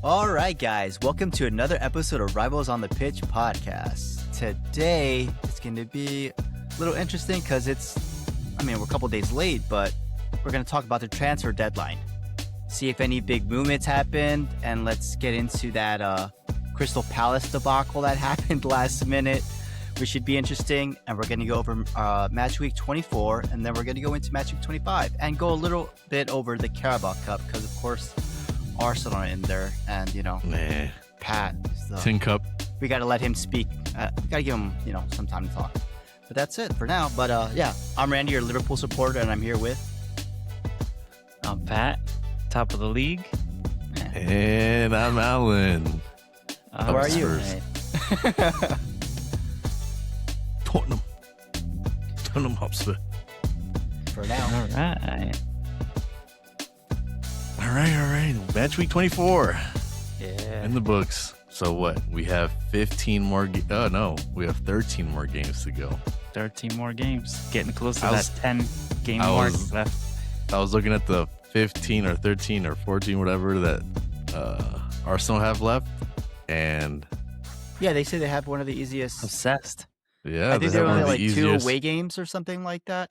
All right, guys, welcome to another episode of Rivals on the Pitch podcast. Today, it's going to be a little interesting because we're a couple days late, but we're going to talk about the transfer deadline. See if any big movements happened, and let's get into that Crystal Palace debacle that happened last minute, which should be interesting. And we're going to go over Matchweek 24, and then we're going to go into Matchweek 25 and go a little bit over the Carabao Cup because, of course, Arsenal are in there, and Pat is the Tin Cup. We got to let him speak. We got to give him some time to talk. But that's it for now. But I'm Randy, your Liverpool supporter, and I'm here with Pat, top of the league, and I'm Alan. Where are you? Tottenham Hotspur. For now. All right. Match week 24. Yeah. In the books. So what? We have 15 more. We have 13 more games to go. 13 more games. Getting close to that 10 game mark left. I was looking at the 15 or 13 or 14, whatever that Arsenal have left, and they say they have one of the easiest. Obsessed. Yeah, I think they're only like 2 away games or something like that.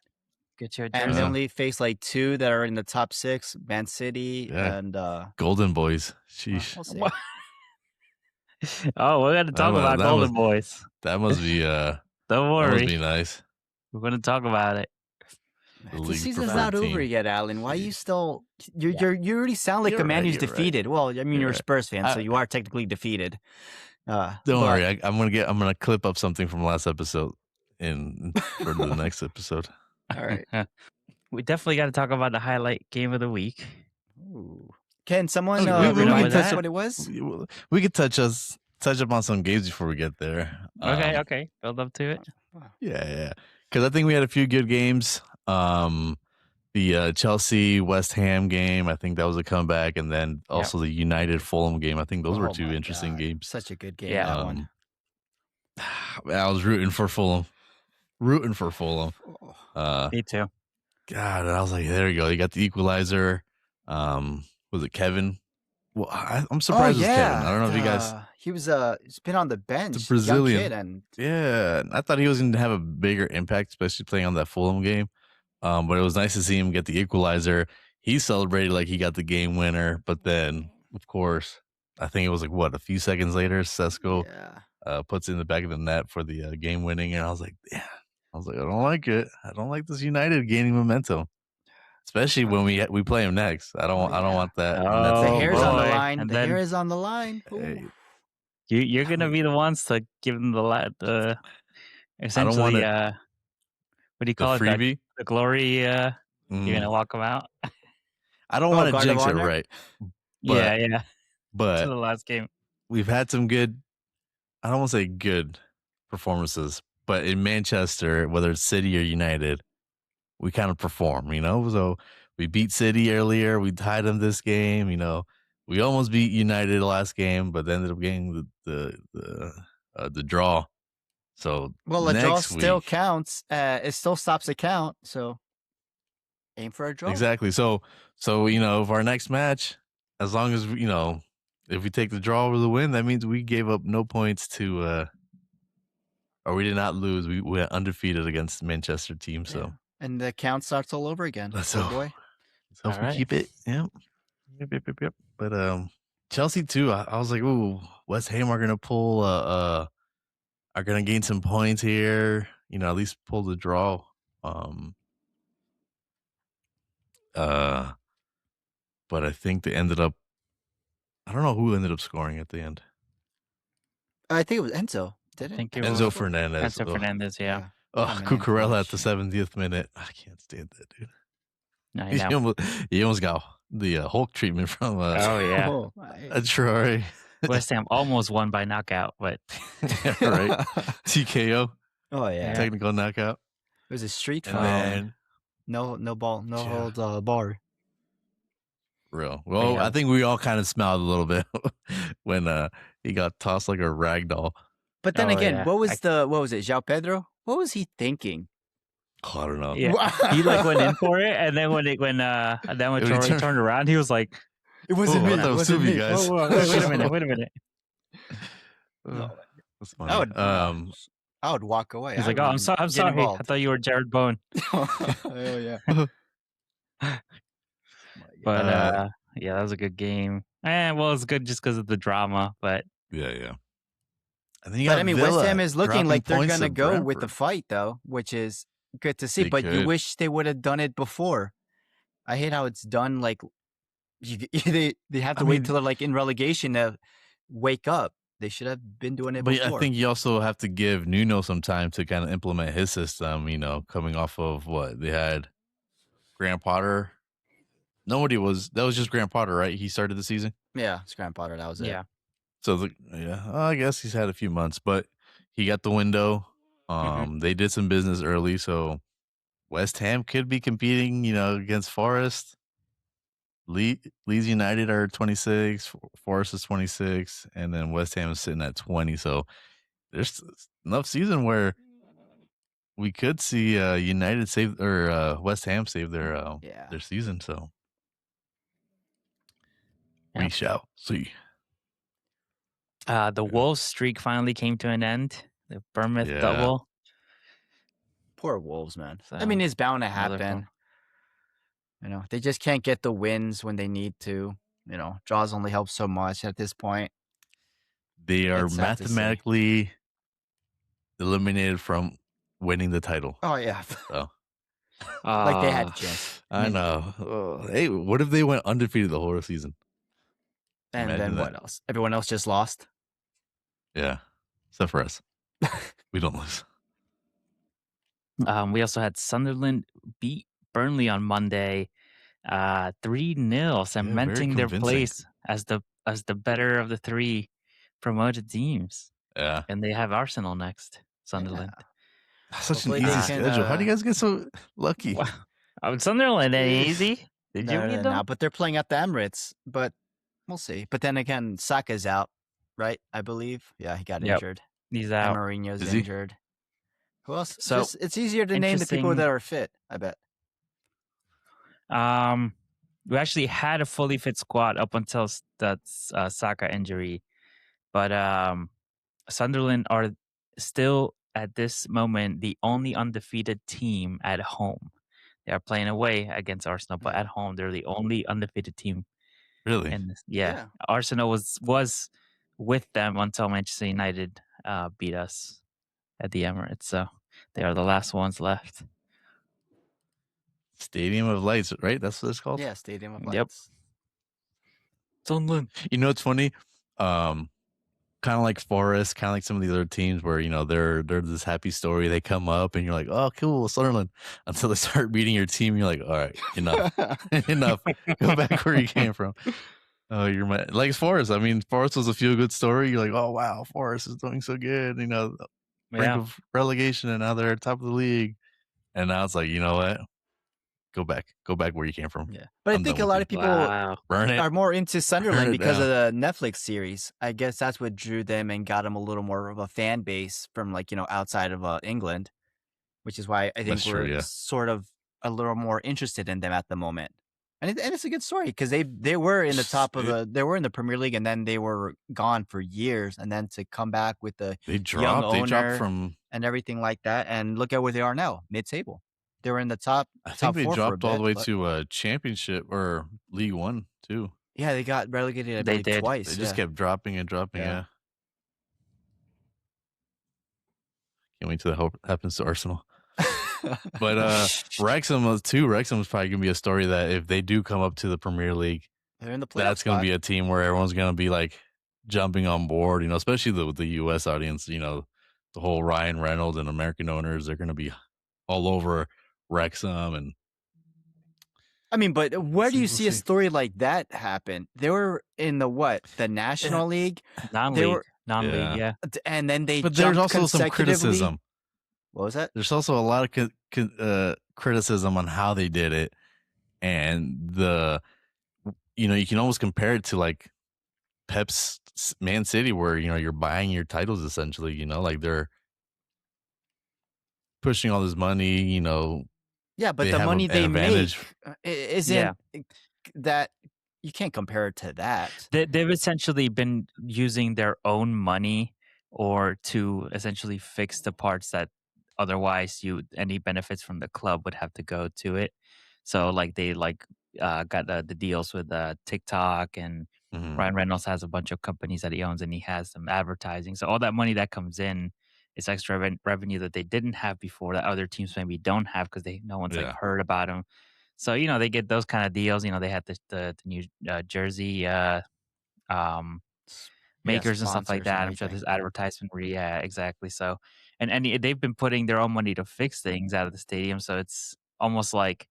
Get your and they only face like 2 that are in the top 6, Man City and Golden Boys. Sheesh. We'll see. Oh, we're gonna talk about Golden Boys. That must be Don't worry. That must be nice. We're gonna talk about it. The season's not over yet, Alan. Why are you still? You already sound like a man who's defeated. Right. Well, I mean, you're a Spurs fan, so you are technically defeated. Don't worry. I'm gonna clip up something from last episode for the next episode. All right. We definitely got to talk about the highlight game of the week. Ooh. Can someone remind us what it was? We could touch up on some games before we get there. Okay. Build up to it. Yeah. Because I think we had a few good games. The Chelsea West Ham game, I think that was a comeback, and then also the United Fulham game. I think those were 2 interesting games. Such a good game. Yeah, that one. I was rooting for Fulham. Me too. God, and I was like, there you go. You got the equalizer. Was it Kevin? Well, I'm surprised it was Kevin. I don't know if you guys. He's been on the bench. The Brazilian. Young kid, I thought he was going to have a bigger impact, especially playing on that Fulham game. But it was nice to see him get the equalizer. He celebrated like he got the game winner, but then, of course, I think it was a few seconds later, Sesko puts it in the back of the net for the game winning, and I was like, I don't like it. I don't like this United gaining momentum, especially when we play him next. I don't want that. The hair's on the line. And the hair is on the line. Hey. You're gonna be the ones to give them the essentially what do you call it? Freebie? The glory. You're gonna walk them out. I don't want to jinx it, right? But, But to the last game, we've had some good. I don't want to say good performances, but in Manchester, whether it's City or United, we kind of perform. So we beat City earlier. We tied them this game. We almost beat United last game, but ended up getting the draw. So the draw still counts. It still stops the count. So aim for a draw. Exactly. So for our next match, as long as if we take the draw or the win, that means we gave up no points to, or we did not lose. We went undefeated against the Manchester team. So and the count starts all over again. Let's hope we keep it. Yep. But Chelsea too. I was like, ooh, West Ham are gonna pull. Are gonna gain some points here. At least pull the draw. But I think they ended up. I don't know who ended up scoring at the end. I think it was Enzo. Did it? Enzo Fernandez. Enzo Fernandez, yeah. Oh, Cucurella at the 70th minute. I can't stand that dude. No, he almost got the Hulk treatment from Troy. West Ham almost won by knockout, but right. TKO. Oh yeah. Technical knockout. It was a street fight. No ball, no hold bar. Real. Well, I think we all kind of smiled a little bit when he got tossed like a rag doll. But then again, what was it? João Pedro What was he thinking? Oh, I don't know. Yeah, he like went in for it, and then when Troy turned around, he was like, It wasn't me. I thought it was wasn't two of you me. guys. "Whoa, wait a minute, wait a minute." No, That's I funny. would, I would walk away. He's I like, "Oh, I'm wouldn't I'm get sorry. I involved. thought you were Jared Bowen." Hell yeah. But yeah, that was a good game. Well, it's good just because of the drama, but yeah. And then you But got I mean, Villa West Ham is looking dropping like they're points gonna to go with the Brentford. fight, though, which is good to see. They But you could. wish they would have done it before. I hate how it's done. Like they have to wait till they're like in relegation to wake up. They should have been doing it But before. I think you also have to give Nuno some time to kind of implement his system. You know, coming off of what they had, Graham Potter. That was just Graham Potter, right? He started the season. Yeah, it's Graham Potter. That was it. yeah. So I guess he's had a few months, but he got the window. They did some business early, so West Ham could be competing, you know, against Forest. Leeds United are 26, Forest is 26, and then West Ham is sitting at 20. So there's enough season where we could see United save or West Ham save their season. So we shall see. The Wolves streak finally came to an end. The Bournemouth double. Poor Wolves, man. So, I mean, it's bound to another happen. You know, they just can't get the wins when they need to. You know, draws only help so much at this point. They are It's sad to see. mathematically eliminated from winning the title. Oh yeah. So like they had a chance. I know. Hey, what if they went undefeated the whole season? And Imagine then what else? Everyone else just lost. Yeah, except for us. We don't lose. We also had Sunderland beat Burnley on Monday, 3-0, cementing their place as the better of the three promoted teams. Yeah, and they have Arsenal next. Sunderland. Yeah. Such an easy schedule. How do you guys get so lucky? Sunderland ain't easy. Did you read them? No, but they're playing at the Emirates. But we'll see. But then again, Saka's out, right? I believe. Yeah, he got injured. He's out. And Mourinho's injured. Who else? So it's easier to name the people that are fit, I bet. We actually had a fully fit squad up until that Saka injury, but Sunderland are still at this moment the only undefeated team at home. They are playing away against Arsenal, but at home they're the only undefeated team. Really? And yeah. Arsenal was with them until Manchester United beat us at the Emirates. So they are the last ones left. Stadium of Lights, right? That's what it's called? Yeah, Stadium of Lights. Yep. Sunderland. You know, it's funny. Kind of like Forest, kind of like some of these other teams where, you know, they're this happy story. They come up and you're like, oh, cool, Sunderland. Until they start beating your team, you're like, all right, enough. Enough. Go back where you came from. Oh, you're like Forest. I mean, Forest was a feel-good story. You're like, oh, wow, Forest is doing so good. You know, brink of relegation, and now they're top of the league. And now it's like, you know what? Go back where you came from. Yeah, but I think a lot of people are more into Sunderland because of the Netflix series. I guess that's what drew them and got them a little more of a fan base from, like, you know, outside of England, which is why I think we're sort of a little more interested in them at the moment. And it's a good story because they were in the top of they were in the Premier League and then they were gone for years, and then to come back with the young owner from and everything like that, and look at where they are now, mid-table. They were in the top. I think they dropped all the way to a championship or League One too. Yeah, they got relegated. I believe twice. They just kept dropping and dropping. Yeah. Can't wait till that happens to Arsenal. But Wrexham too. Wrexham is probably gonna be a story that if they do come up to the Premier League, they're in the playoffs. That's gonna be a team where everyone's gonna be like jumping on board. You know, especially the U.S. audience. You know, the whole Ryan Reynolds and American owners. They're gonna be all over Wrexham. And I mean, but where do you see a story like that happen? They were in the National League, non-league, yeah. And then but there's also some criticism. What was that? There's also a lot of criticism on how they did it, and you know, you can almost compare it to like Pep's Man City, where, you know, you're buying your titles essentially. You know, like they're pushing all this money, Yeah, but they the have money an they advantage. make isn't that you can't compare it to that. They've essentially been using their own money or to essentially fix the parts that otherwise any benefits from the club would have to go to it. So like they got the deals with TikTok, and Mhm. Ryan Reynolds has a bunch of companies that he owns, and he has some advertising. So all that money that comes in is extra revenue that they didn't have before, that other teams maybe don't have because no one's like Yeah. heard about them. So they get those kind of deals. They had the new jersey um, makers and stuff like sponsors and that. I'm sure everything. there's advertisement. Yeah, exactly. So and they've been putting their own money to fix things out of the stadium. So it's almost like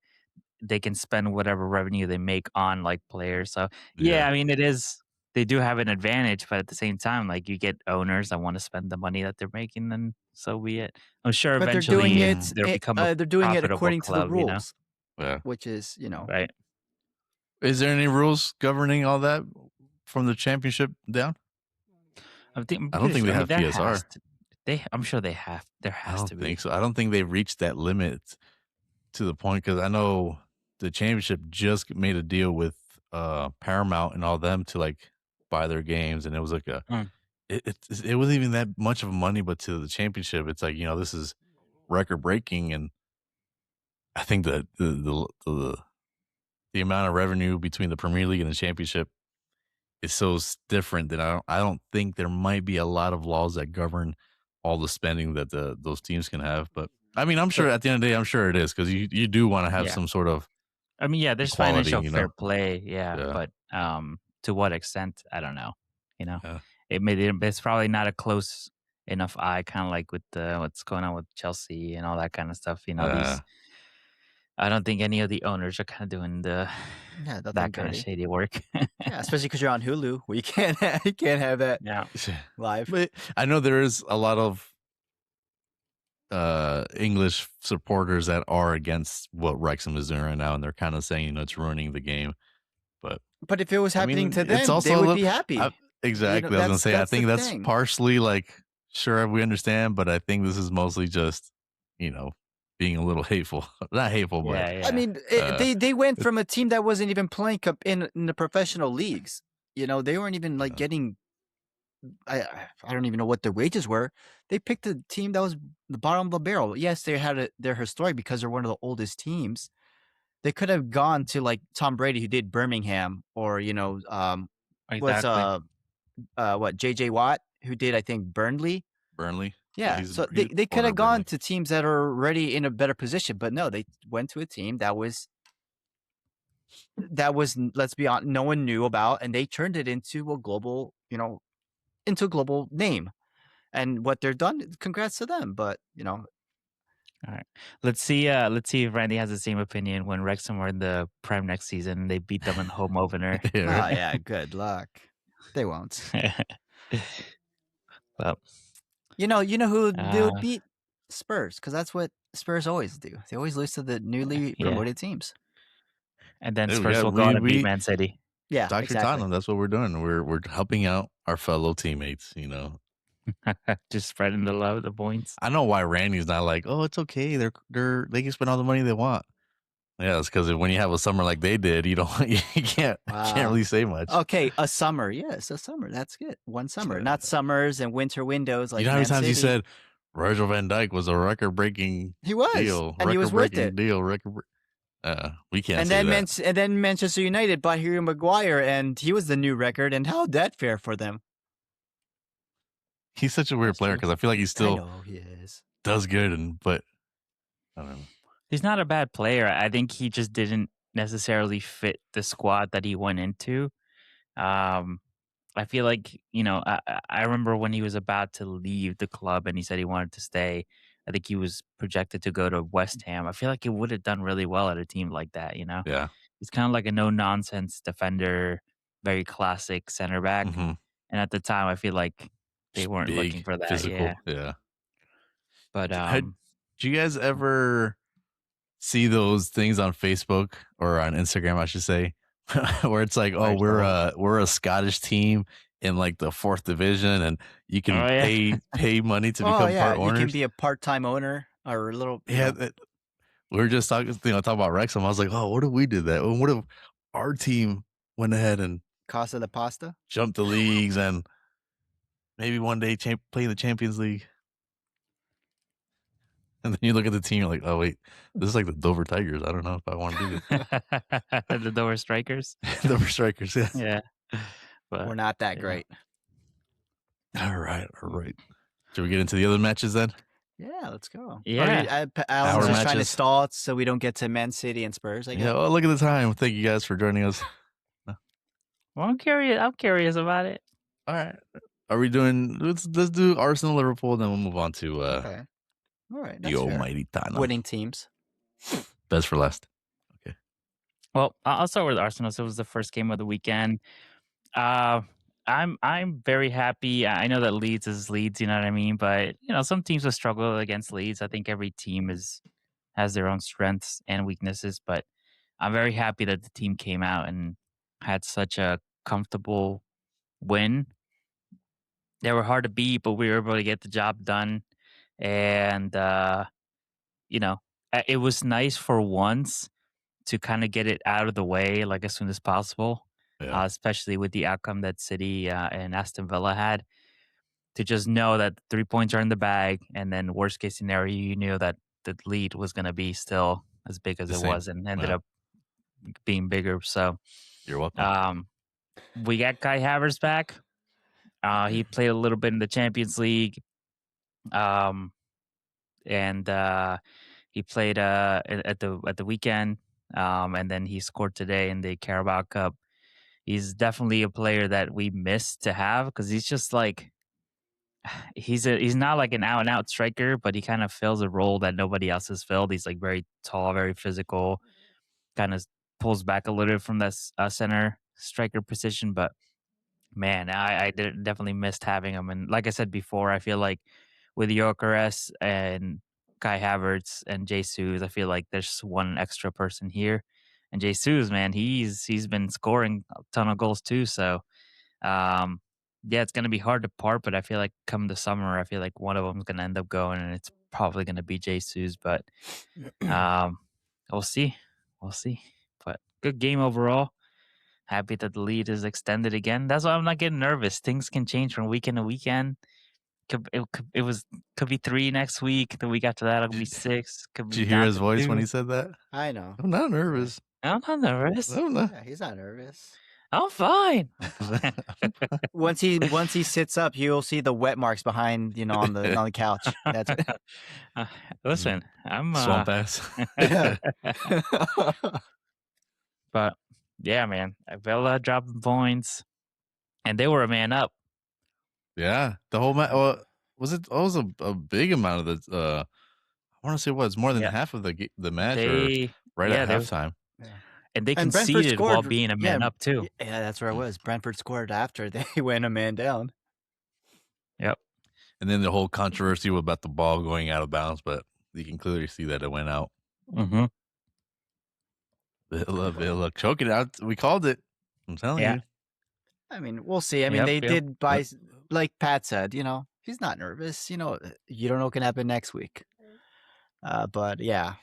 they can spend whatever revenue they make on like players. So Yeah. I mean, they do have an advantage, but at the same time, like you get owners that want to spend the money that they're making, then so be it. I'm sure But eventually they'll become a they're doing it profitable according to the club, rules, Yeah. which is, right? Is there any rules governing all that from the championship down? I don't think they have there PSR. has to, I'm sure they have. There I has don't to be. think so. I don't think they've reached that limit to the point, because I know the championship just made a deal with Paramount and all them to like buy their games, and it was like it wasn't even that much of money, but to the championship, it's like, this is record breaking, and I think that the amount of revenue between the Premier League and the championship is so different that I don't think there might be a lot of laws that govern all the spending that those teams can have. But I mean, I'm sure at the end of the day, I'm sure it is, because you do want to have some sort of. I mean, yeah, there's equality, financial fair play, Yeah. but to what extent, I don't know. Yeah. It's probably not a close enough eye, kind of like with what's going on with Chelsea and all that kind of stuff. I don't think any of the owners are kind of doing that kind of shady work. Yeah, especially because you're on Hulu, where you can't have that live. But I know there is a lot of English supporters that are against what Wrexham is doing right now, and they're kind of saying, it's ruining the game. But if it was happening to them, it's also they would be happy. Exactly. I was gonna say, I think that's partially like, sure, we understand, but I think this is mostly just, being a little hateful. Not hateful, but I mean, they went from a team that wasn't even playing in the professional leagues. They weren't even like getting. I don't even know what their wages were. They picked a team that was the bottom of the barrel. Yes, they're historic because they're one of the oldest teams. They could have gone to like Tom Brady, who did Birmingham, or what JJ Watt, who did, I think, Burnley. Yeah, so they could have gone to teams that are already in a better position, but no, they went to a team that was let's be honest, no one knew about, and they turned it into a global name. And what they're done, congrats to them. But all right, let's see if Randy has the same opinion when Wrexham were in the Prem next season. They beat them in home opener. Yeah, good luck. They won't. Well, you know who they'll beat? Spurs, because that's what Spurs always do. They always lose to the newly promoted teams, and then Spurs will go on and beat Man City. Yeah, Dr. exactly. Tottenham, that's what we're doing. We're helping out our fellow teammates. Just spreading the love, the points. I know why Randy's not like, oh, it's okay. They can spend all the money they want. Yeah, it's because when you have a summer like they did, you can't really say much. Okay, a summer, yes, a summer. That's good. One summer, not summers and winter windows. Like, how many times you said Virgil van Dijk was a record-breaking deal, and he was worth it. We can't say that. And then Manchester United bought Harry Maguire, and he was the new record. And how'd that fare for them? He's such a weird player, because I feel like he still does good, but I don't know. He's not a bad player. I think he just didn't necessarily fit the squad that he went into. I feel like, I remember when he was about to leave the club and he said he wanted to stay. I think he was projected to go to West Ham. I feel like he would have done really well at a team like that, Yeah. He's kind of like a no-nonsense defender, very classic center back. Mm-hmm. And at the time, I feel like they weren't looking for that. Physical, yeah. But do you guys ever see those things on Facebook or on Instagram, I should say, where it's like, oh, we're a Scottish team in like the 4th division, and you can pay money to become part owners? You can be a part-time owner. Or a little. Yeah, we were just talking about Wrexham. I was like, oh, what if we did that? What if our team went ahead and Casa de Pasta. jumped the leagues and maybe one day play in the Champions League? And then you look at the team, you're like, oh wait, this is like the Dover Tigers. I don't know if I want to do this. The Dover Strikers. Dover Strikers, yeah. Yeah. But, We're not that great. All right. Should we get into the other matches then? Yeah, let's go. Yeah. Alan's just trying to matches. stall it so we don't get to Man City and Spurs. I guess. Yeah. Well, look at the time. Thank you guys for joining us. Well, I'm curious about it. All right. Are we doing? Let's do Arsenal, Liverpool, then we'll move on to Okay. All right. the That's fair. almighty Tottenham. Winning teams. Best for last. Well, I'll start with Arsenal. So it was the first game of the weekend. I'm very happy. I know that Leeds is Leeds, you know what I mean? But some teams will struggle against Leeds. I think every team has their own strengths and weaknesses, but I'm very happy that the team came out and had such a comfortable win. They were hard to beat, but we were able to get the job done. And it was nice for once to kind of get it out of the way like as soon as possible. Yeah. Especially with the outcome that City and Aston Villa had, to just know that 3 points are in the bag, and then worst case scenario, you knew that the lead was going to be still as big as The it same. was, and ended up being bigger. So You're welcome. we got Kai Havertz back. He played a little bit in the Champions League, and he played at the weekend, and then he scored today in the Carabao Cup. He's definitely a player that we miss to have, because he's just like he's not like an out and out striker, but he kind of fills a role that nobody else has filled. He's like very tall, very physical, kind of pulls back a little bit from that center striker position. But man, I definitely missed having him. And like I said before, I feel like with Gyökeres and Kai Havertz and Jesus, I feel like there's one extra person here. And Jesus, man, he's been scoring a ton of goals too. So, yeah, it's going to be hard to part, but I feel like come the summer, I feel like one of them is going to end up going, and it's probably going to be Jesus. But we'll see. But good game overall. Happy that the lead is extended again. That's why I'm not getting nervous. Things can change from weekend to weekend. Could be 3 next week. The week after that, it'll be 6. Did you hear his voice when he said that? I know. I'm not nervous. I'm not nervous. I'm not. Yeah, he's not nervous. I'm fine. Once he sits up, you'll see the wet marks behind on the couch. That's Listen, I'm Swamp ass. But yeah, man, Villa dropping points, and they were a man up. Yeah, the whole match. Was it? It was a big amount of the. I want to say it was more than half of the match, or right at halftime. And they conceded scored, while being a man up too. Yeah, that's where it was. Brentford scored after they went a man down. Yep. And then the whole controversy about the ball going out of bounds, but you can clearly see that it went out. Mm-hmm. Villa choking it out. We called it. I'm telling you. I mean, we'll see. I mean, they did buy, like Pat said, he's not nervous. You don't know what can happen next week. But yeah,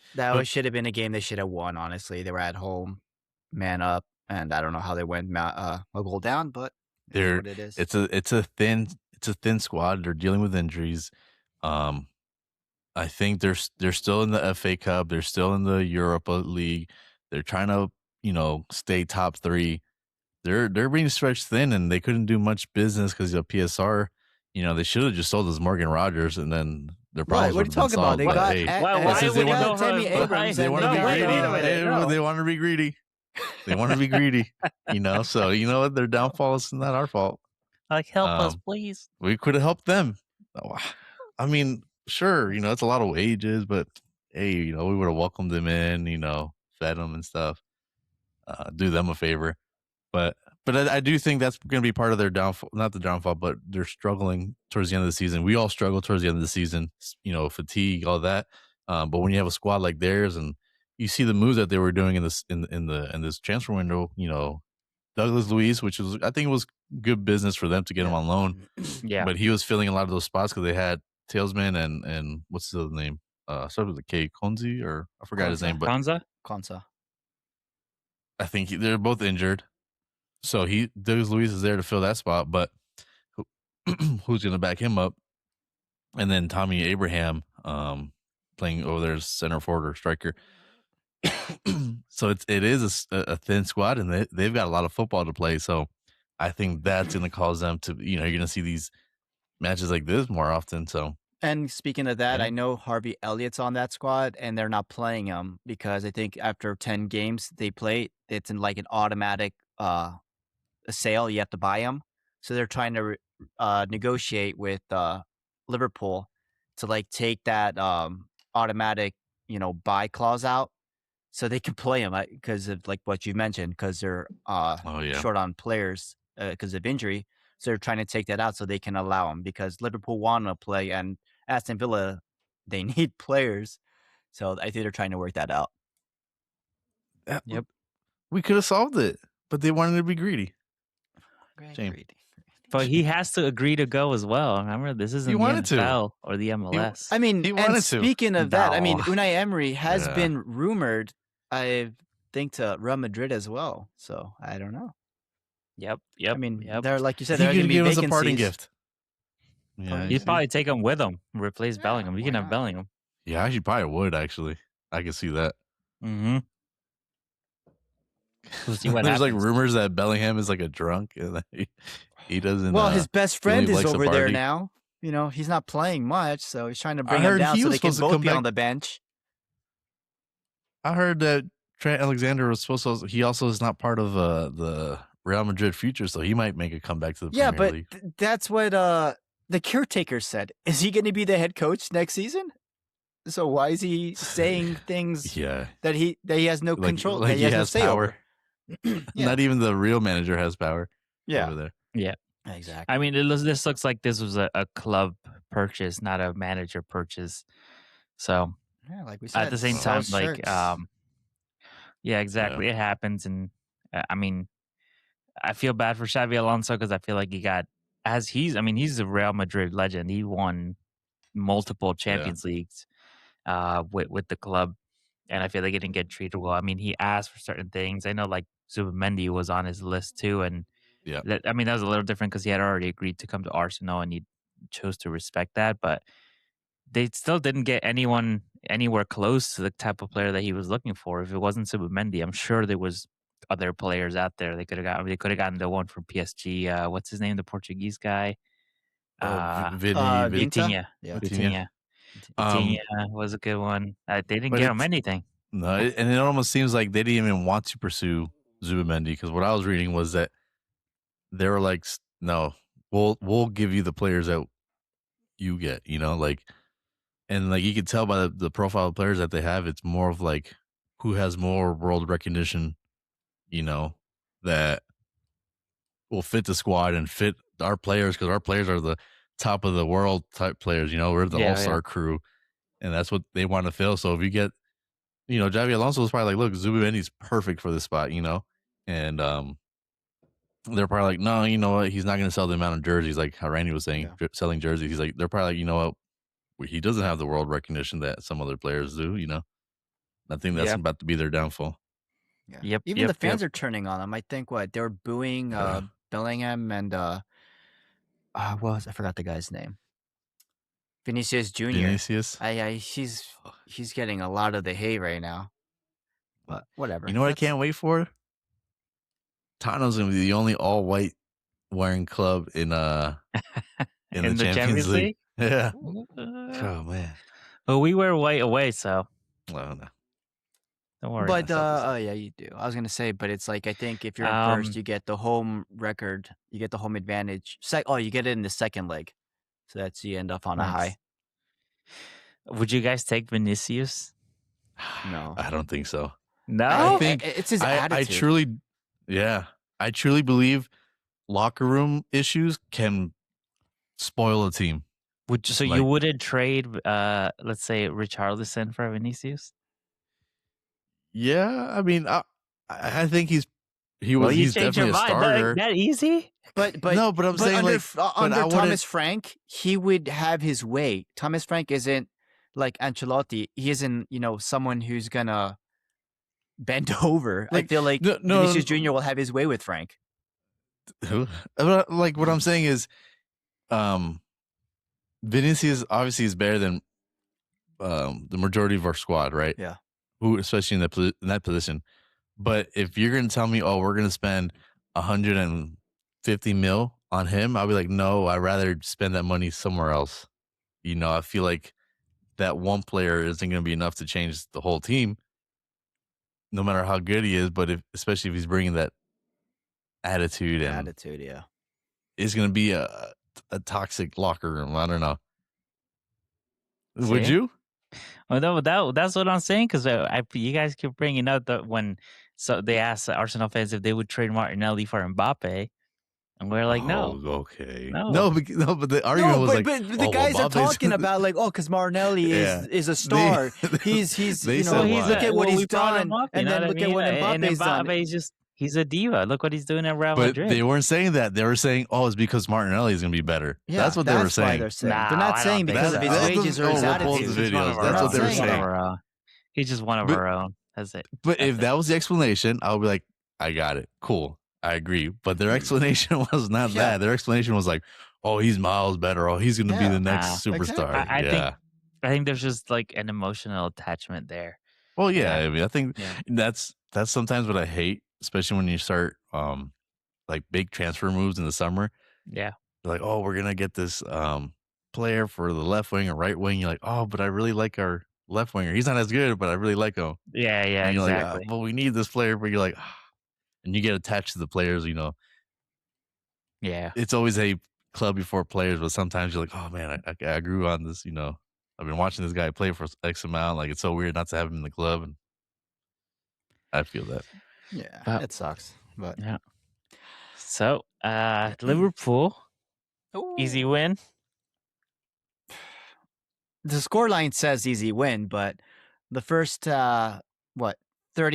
should have been a game they should have won. Honestly, they were at home, man up, and I don't know how they went a goal down, but what it is. It's a thin squad. They're dealing with injuries. I think they're still in the FA Cup. They're still in the Europa League. They're trying to stay top 3. They're being stretched thin, and they couldn't do much business because of PSR. They should have just sold us Morgan Rogers, and then their problems would have been solved. They got Tammy Abrams. They want to be greedy. They want to be greedy. They want to be greedy. So you know what? Their downfall is not our fault. Like, help us, please. We could have helped them. I mean, sure, it's a lot of wages, but hey, we would have welcomed them in, fed them and stuff. Do them a favor. But I do think that's going to be part of their downfall. Not the downfall, but they're struggling towards the end of the season. We all struggle towards the end of the season, fatigue, all that. But when you have a squad like theirs, and you see the moves that they were doing in this transfer window, Douglas Luiz, which was, I think it was good business for them to get him on loan. Yeah, but he was filling a lot of those spots because they had Talesman and what's the other name? started with the K, Konzi, or I forgot his Konza. name, but Konza? Konsa. I think they're both injured. So Douglas Luiz is there to fill that spot, but who's going to back him up? And then Tommy Abraham playing over there as center forward or striker. So it is a thin squad, and they've got a lot of football to play. So I think that's going to cause them to, you're going to see these matches like this more often. So, And speaking of that, Yeah. I know Harvey Elliott's on that squad, and they're not playing him because I think after 10 games they play, it's in like an automatic a sale. You have to buy him, so they're trying to negotiate with Liverpool to like take that automatic buy clause out, so they can play him because of like what you mentioned, because they're oh yeah, short on players because of injury. So they're trying to take that out so they can allow him, because Liverpool want to play and Aston Villa, they need players. So I think they're trying to work that out. Yep. we could have solved it, but they wanted to be greedy. Shame. Greedy. But he has to agree to go as well. Remember, this isn't the wanted to. NFL or the MLS. I mean, He and wanted to. speaking of that, I mean, No. Unai Emery has Yeah. been rumored, I think, to Real Madrid as well. So I don't know. Yep. I mean, Yep. they're like you said, He they're going could to be give us a parting vacancies. gift. Yeah, Parting you He'd see? probably take him with him, replace Yeah, Bellingham. You why can have not? Bellingham. Yeah, I probably would actually. I can see that. Mm-hmm. We'll see what There's like happens. rumors that Bellingham is like a drunk and that he doesn't. Well, his best he only friend is likes to over there party. now. He's not playing much, so he's trying to I bring him heard down he so was they can supposed to both come be on back- the bench. I heard that Trent Alexander was supposed to. He also is not part of the Real Madrid future, so he might make a comeback to the Yeah, Premier but League. that's what the caretaker said. Is he going to be the head coach next season? So why is he saying things Yeah, that he has no Like- control, like that he he has no has say power. over? Yeah. Not even the real manager has power over there. Yeah. Exactly. I mean, this looks like this was a club purchase, not a manager purchase. So Yeah, like we said, at the same sell time, like, shirts. yeah, exactly. It happens. And I mean, I feel bad for Xavi Alonso because I feel like he's a Real Madrid legend. He won multiple Champions Leagues with the club. And I feel like he didn't get treated well. I mean, he asked for certain things. I know like Zubimendi was on his list too. And Yeah. that was a little different because he had already agreed to come to Arsenal and he chose to respect that. But they still didn't get anyone anywhere close to the type of player that he was looking for. If it wasn't Zubimendi, I'm sure there was other players out there they could have gotten. They could have gotten the one from PSG. What's his name? The Portuguese guy. Vinta? Vitinha. Yeah. Vitinha. Vitinha was a good one. They didn't but get him it's- anything. No, and it almost seems like they didn't even want to pursue Zubimendi, because what I was reading was that they were like, "No, we'll give you the players that you get," and like you could tell by the profile of players that they have, it's more of like who has more world recognition, that will fit the squad and fit our players, because our players are the top of the world type players. We're the Yeah, all-star crew, and that's what they want to fill. So if you get, Xavi Alonso was probably like, look, Zubimendi's perfect for this spot, and they're probably like, no, you know what, he's not going to sell the amount of jerseys, like how Randy was saying, selling jerseys. He's like, they're probably like, you know what, he doesn't have the world recognition that some other players do. I think that's about to be their downfall. Yeah. Yep, Even yep, the fans yep. are turning on him. I think they were booing Bellingham and I forgot the guy's name. Vinicius Jr. Vinicius. He's getting a lot of the hate right now. But whatever. You know what I can't wait for? Tottenham's gonna be the only all white wearing club in the Champions League. Yeah. Oh man. Well, we wear white away, so Well, no. don't worry. But yeah, you do. I was gonna say, but it's like I think if you're in first, you get the home record, you get the home advantage. You get it in the second leg, so that's you end up on a high. Would you guys take Vinicius? No, I don't think so. No, I think it's his I attitude. I truly believe locker room issues can spoil a team. you wouldn't trade, let's say, Richarlison for Vinicius? Yeah, I mean, I think he's changed definitely your a mind starter. that easy? But No, but I'm saying, under, like, but under I Thomas wouldn't- Frank, he would have his way. Thomas Frank isn't like Ancelotti, he isn't, someone who's gonna bend over. I Like feel like no, Vinicius Jr. will have his way with Frank. who? Like what I'm saying is, um, Vinicius obviously is better than the majority of our squad, right? Yeah. Who, especially in that position. But if you're gonna tell me, oh, we're gonna spend 150 mil on him, I'll be like, no, I'd rather spend that money somewhere else. I feel like that one player isn't gonna be enough to change the whole team, no matter how good he is. But especially if he's bringing that attitude, and Attitude, yeah. it's gonna be a toxic locker room. I don't know. Would See? you? Well, that's what I'm saying, because you guys keep bringing up that so they asked the Arsenal fans if they would trade Martinelli for Mbappe, and we're like, no, okay. no. But the argument was but, like, but the oh, guys well, are talking about like, because Martinelli Yeah. is a star. he's they said look why. at what we he's brought him done, up, you and know then what I look at mean? what And Mbappe's done. Mbappe's he's a diva. Look what he's doing at Real But Madrid. they weren't saying that. They were saying, oh, it's because Martinelli is going to be better. Yeah, that's what they were why saying. they're saying. No, they're not I saying don't think because of his so. wages or his we'll pull up attitude. the He's one videos. of our That's own. what they were He's one of saying. He's just one of But- our own. That's it. But if that was the explanation, I would be like, I got it. Cool. I agree. But their explanation was not Yeah. that. Their explanation was like, oh, he's miles better. Oh, he's going to be Yeah. the next superstar. exactly. I think there's just like an emotional attachment there. Well, yeah. Yeah. I mean, I think Yeah. that's sometimes what I hate, especially when you start like big transfer moves in the summer. Yeah. They're like, oh, we're gonna get this player for the left wing or right wing. You're like, oh, but I really like our left winger. He's not as good, but I really like him. Yeah, And you're exactly. like, well, we need this player, but you're like, and you get attached to the players. Yeah. It's always a club before players, but sometimes you're like, oh man, I grew on this. I've been watching this guy play for X amount. Like, it's so weird not to have him in the club, and I feel that. Yeah, it sucks. But Yeah. So, Liverpool, easy win. The scoreline says easy win, but the first 30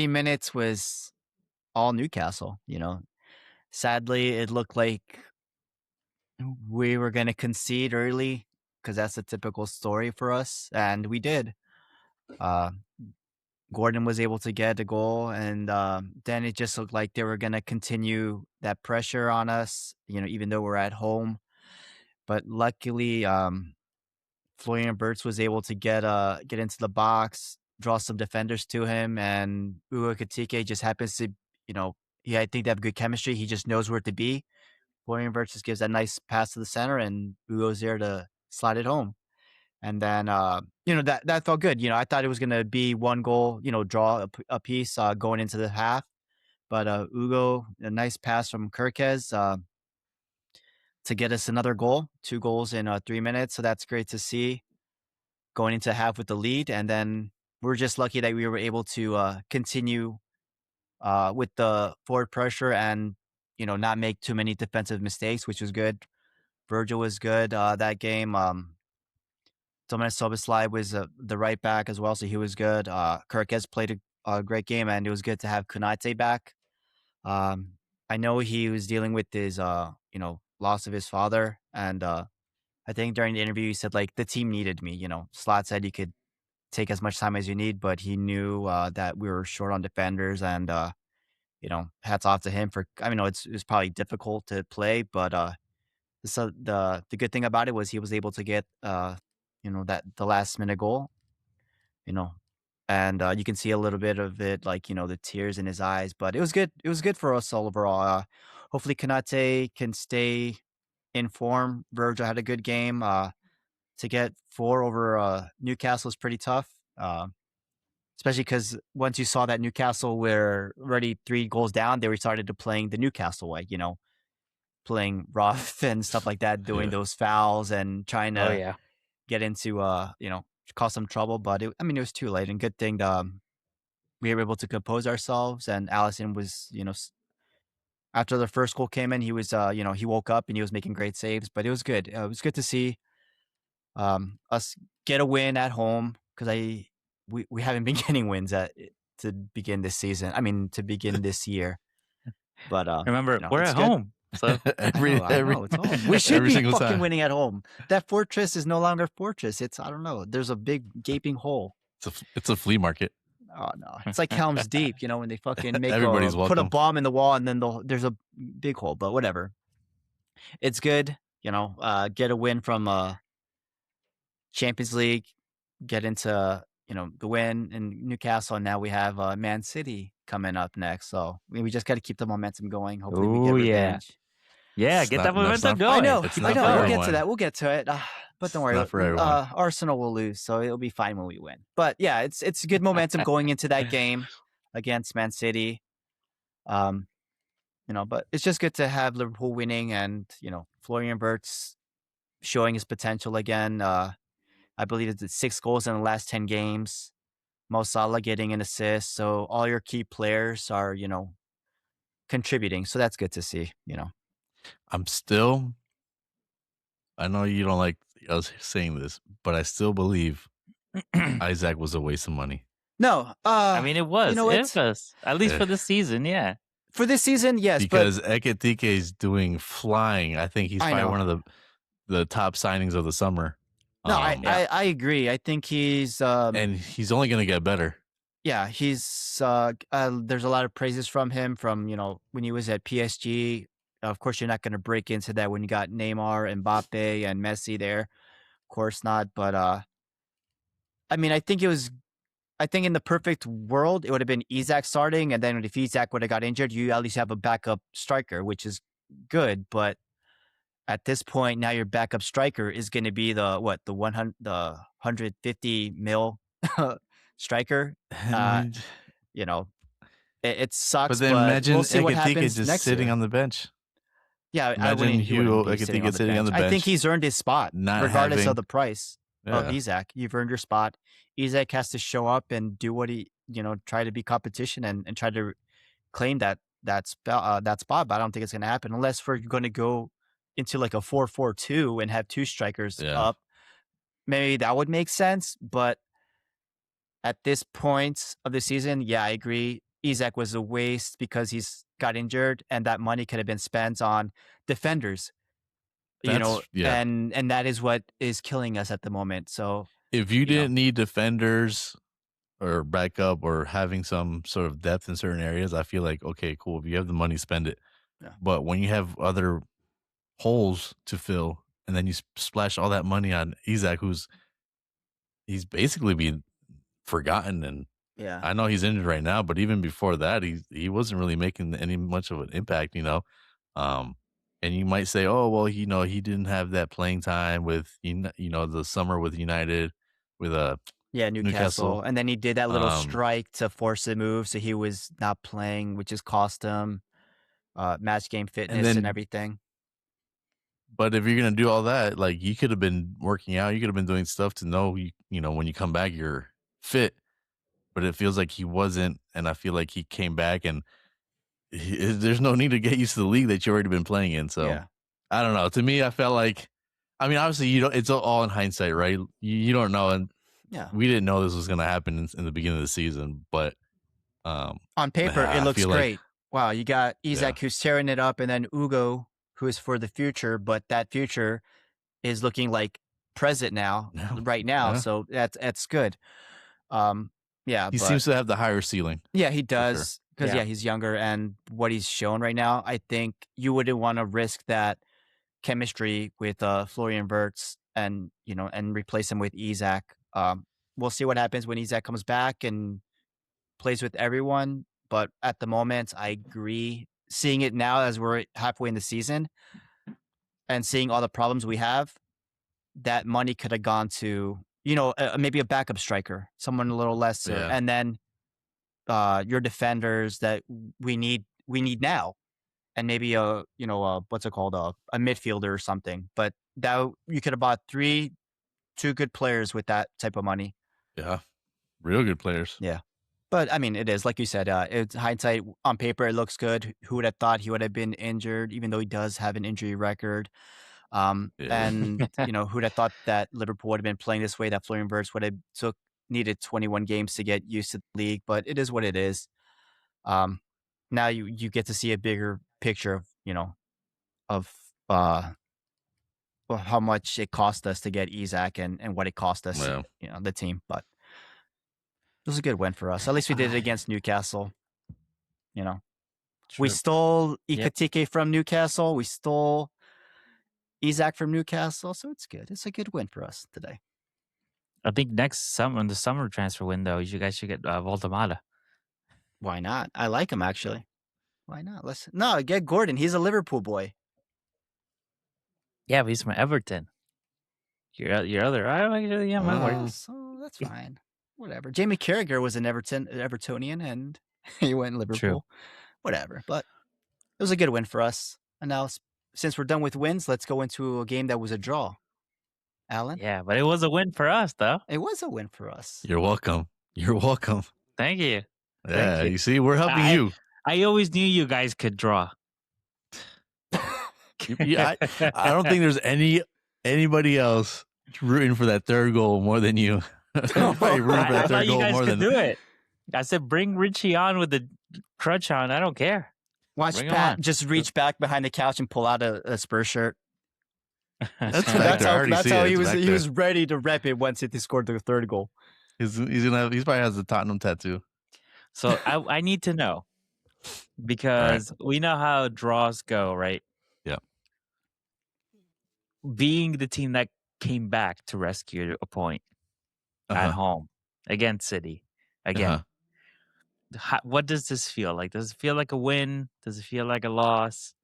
minutes was all Newcastle. Sadly, it looked like we were going to concede early because that's a typical story for us, and we did. Gordon was able to get a goal, and then it just looked like they were going to continue that pressure on us, even though we're at home. But luckily, Florian Wirtz was able to get into the box, draw some defenders to him, and Ugo Ekitike just happens to, I think they have good chemistry. He just knows where to be. Florian Wirtz just gives that nice pass to the center, and Ugo's there to slide it home. And then, that felt good. I thought it was going to be one goal, draw a piece going into the half. But Ugo, a nice pass from Kirkez to get us another goal, 2 goals in 3 minutes. So that's great to see going into half with the lead. And then we're just lucky that we were able to continue with the forward pressure and, not make too many defensive mistakes, which was good. Virgil was good that game. Dominik Szoboszlai was the right back as well, so he was good. Kirkez played a great game, and it was good to have Konate back. I know he was dealing with his, loss of his father, and I think during the interview he said like the team needed me. Slot said you could take as much time as you need, but he knew that we were short on defenders, and hats off to him for. I mean, it's probably difficult to play, but so the good thing about it was he was able to get that the last minute goal, and you can see a little bit of it, like the tears in his eyes. But it was good. It was good for us all overall. Hopefully, Konate can stay in form. Virgil had a good game. To get 4 over Newcastle is pretty tough, especially because once you saw that Newcastle were already 3 goals down, they started to playing the Newcastle way. Playing rough and stuff like that, doing those fouls and trying to get into cause some trouble. But it was too late, and good thing we were able to compose ourselves. And Allison was after the first goal came in, he was he woke up and he was making great saves. But it was good. It was good to see us get a win at home, because we haven't been getting wins to begin this season. I mean, to begin this year. But Remember, we're at home. So I know. It's home. We should every be single fucking time. winning at home. That fortress is no longer a fortress. It's I don't know. There's a big gaping hole. It's a flea market. Oh no, it's like Helm's Deep, when they fucking Everybody's put a welcome. bomb in the wall and then there's a big hole. But whatever, it's good. Get a win from Champions League, get into the win in Newcastle, and now we have Man City coming up next. So we just got to keep the momentum going. Hopefully, we get oh yeah, revenge. yeah. It's Get that not. That's momentum not. I going. know, It's Keep I it not know. for We'll going. get to everyone. that. We'll get to it. But don't It's worry, not for everyone. Arsenal will lose, so it'll be fine when we win. But yeah, it's good momentum going into that game against Man City. Um, but it's just good to have Liverpool winning and Florian Wirtz showing his potential again. I believe it's 6 goals in the last 10 games. Mo Salah getting an assist. So all your key players are contributing. So that's good to see. I'm still. I know you don't like us saying this, but I still believe Isaac was a waste of money. No, I mean, it was. know It what? was. At least Eh, for this season, yeah. For this season, yes, but because Ekitike is doing flying. I think he's I probably know. one of the top signings of the summer. No, Yeah. I agree. I think he's And he's only going to get better. yeah, he's there's a lot of praises from him from, when he was at PSG. Of course, you're not going to break into that when you got Neymar, Mbappe, and Messi there. Of course not, but I mean, I think in the perfect world, it would have been Isak starting, and then if Isak would have got injured, you at least have a backup striker, which is good. But at this point, now your backup striker is going to be the 150 mil striker. And, You know, it but sucks, then but imagine we'll see what Ekitike happens just next sitting year. on the bench. Yeah, Imagine he wouldn't be sitting on the bench. I think bench, he's earned his spot, not regardless having. of the price of Yeah, Isak. You've earned your spot. Isak has to show up and do what he, try to be competition and try to claim that spot. But I don't think it's going to happen unless we're going to go into like a 4-4-2 and have 2 strikers yeah. up. Maybe that would make sense. But at this point of the season, yeah, I agree. Isak was a waste because he's got injured, and that money could have been spent on defenders. Yeah. And that is what is killing us at the moment. So If you you know, didn't need defenders or backup or having some sort of depth in certain areas, I feel like okay, cool. If you have the money, spend it. yeah, But when you have other holes to fill, and then you splash all that money on Isak, he's basically being forgotten. And yeah, I know he's injured right now, but even before that, he wasn't really making any much of an impact. Um, and you might say, oh well, he didn't have that playing time with the summer with United, with yeah, Newcastle. Newcastle, and then he did that little Um, strike to force a move, so he was not playing, which has cost him match game and fitness and then, everything. but if you're gonna do all that, like you could have been working out, you could have been doing stuff to know when you come back you're fit. But it feels like he wasn't, and I feel like he came back, and there's no need to get used to the league that you already been playing in. So Yeah, I don't know. To me, I felt like, I mean, obviously you don't. It's all in hindsight, right? You don't know, and yeah. we didn't know this was gonna happen in the beginning of the season. But On paper, it I looks feel like, great. Wow, you got yeah, Isak who's tearing it up, and then Ugo who is for the future, but that future is looking like present now, yeah, right now. yeah. So that's good. Um, yeah, He but seems to have the higher ceiling yeah, he for sure. does because Yeah. he's younger, and what he's shown right now, I think you wouldn't want to risk that chemistry with Florian Wirtz and replace him with Isak. We'll see what happens when Isak comes back and plays with everyone. But at the moment, I agree. Seeing it now as we're halfway in the season and seeing all the problems we have, that money could have gone to maybe a backup striker, someone a little lesser, Yeah, and then your defenders that we need now, and maybe what's it called, a midfielder or something. But that you could have bought two good players with that type of money. yeah, real good players. Yeah. But I mean, it is like you said. It's hindsight. On paper, it looks good. Who would have thought he would have been injured, even though he does have an injury record? Yeah, And who'd have thought that Liverpool would have been playing this way? That Florian Wirtz would have needed 21 games to get used to the league. But it is what it is. Um, Now you get to see a bigger picture of of well, how much it cost us to get Isaac and what it cost us, Well, the team. But it was a good win for us. At least we did it against Newcastle. We True. stole Yep. Ikatike from Newcastle. We stole Isaac from Newcastle. So it's good. It's a good win for us today. I think next summer, in the summer transfer window, you guys should get Voltamata. Why not? I like him, actually. Why not? No, get Gordon. He's a Liverpool boy. Yeah, but he's from Everton. Your other, actually, yeah, might work. So that's fine. Whatever. Jamie Carragher was an Evertonian, and he went Liverpool. True. Whatever. But it was a good win for us. And now, since we're done with wins, let's go into a game that was a draw. Alan? Yeah, but it was a win for us, though. It was a win for us. you're welcome. You're welcome. Thank you. Yeah, you. you see, we're helping you. I always knew you guys could draw. I don't think there's anybody else rooting for that third goal more than you. Probably rooting for that I thought third you goal guys more could than do it. I said, bring Richie on with the crutch on. I don't care. Watch Bring him Pat on. just reach back behind the couch and pull out a Spurs shirt. That's back there. I already That's see how it. he It's was. back He there. was ready to rep it once City scored the third goal. He's probably has the Tottenham tattoo. So I need to know, because we know how draws go, right? Yeah. Being the team that came back to rescue a point at home against City again. What does this feel like? Does it feel like a win? Does it feel like a loss?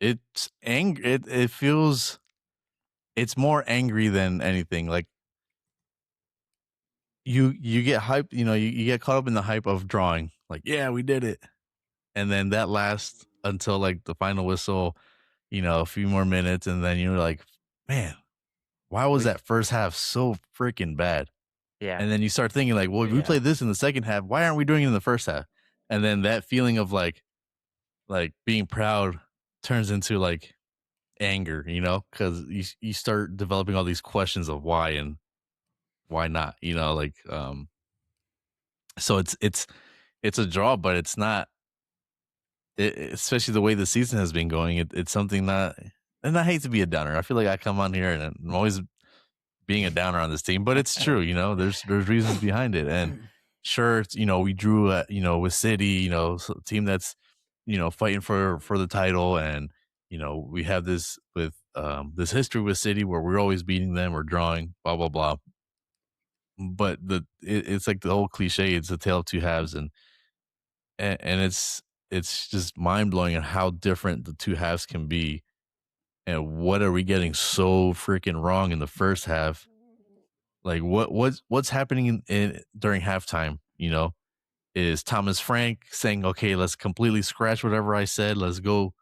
It's angry. It feels. It's more angry than anything. Like you get hyped. You get caught up in the hype of drawing. Like, yeah, we did it, and then that lasts until like the final whistle. A few more minutes, and then you're like, man, why was that first half so freaking bad? Yeah. And then you start thinking like, well, if we played this in the second half, why aren't we doing it in the first half? And then that feeling of like being proud turns into like anger, because you start developing all these questions of why and why not, so it's a draw, but it's not, especially the way the season has been going. It's something that, and I hate to be a downer. I feel like I come on here and I'm always being a downer on this team, but it's true. There's reasons behind it. And sure, we drew, with City, a team that's, fighting for the title. And, we have this with this history with City where we're always beating them or drawing, blah, blah, blah. But it's like the old cliche, it's a tale of two halves. And it's just mind blowing on how different the two halves can be. And what are we getting so freaking wrong in the first half? Like what's happening in during halftime? Is Thomas Frank saying, "Okay, let's completely scratch whatever I said. Let's go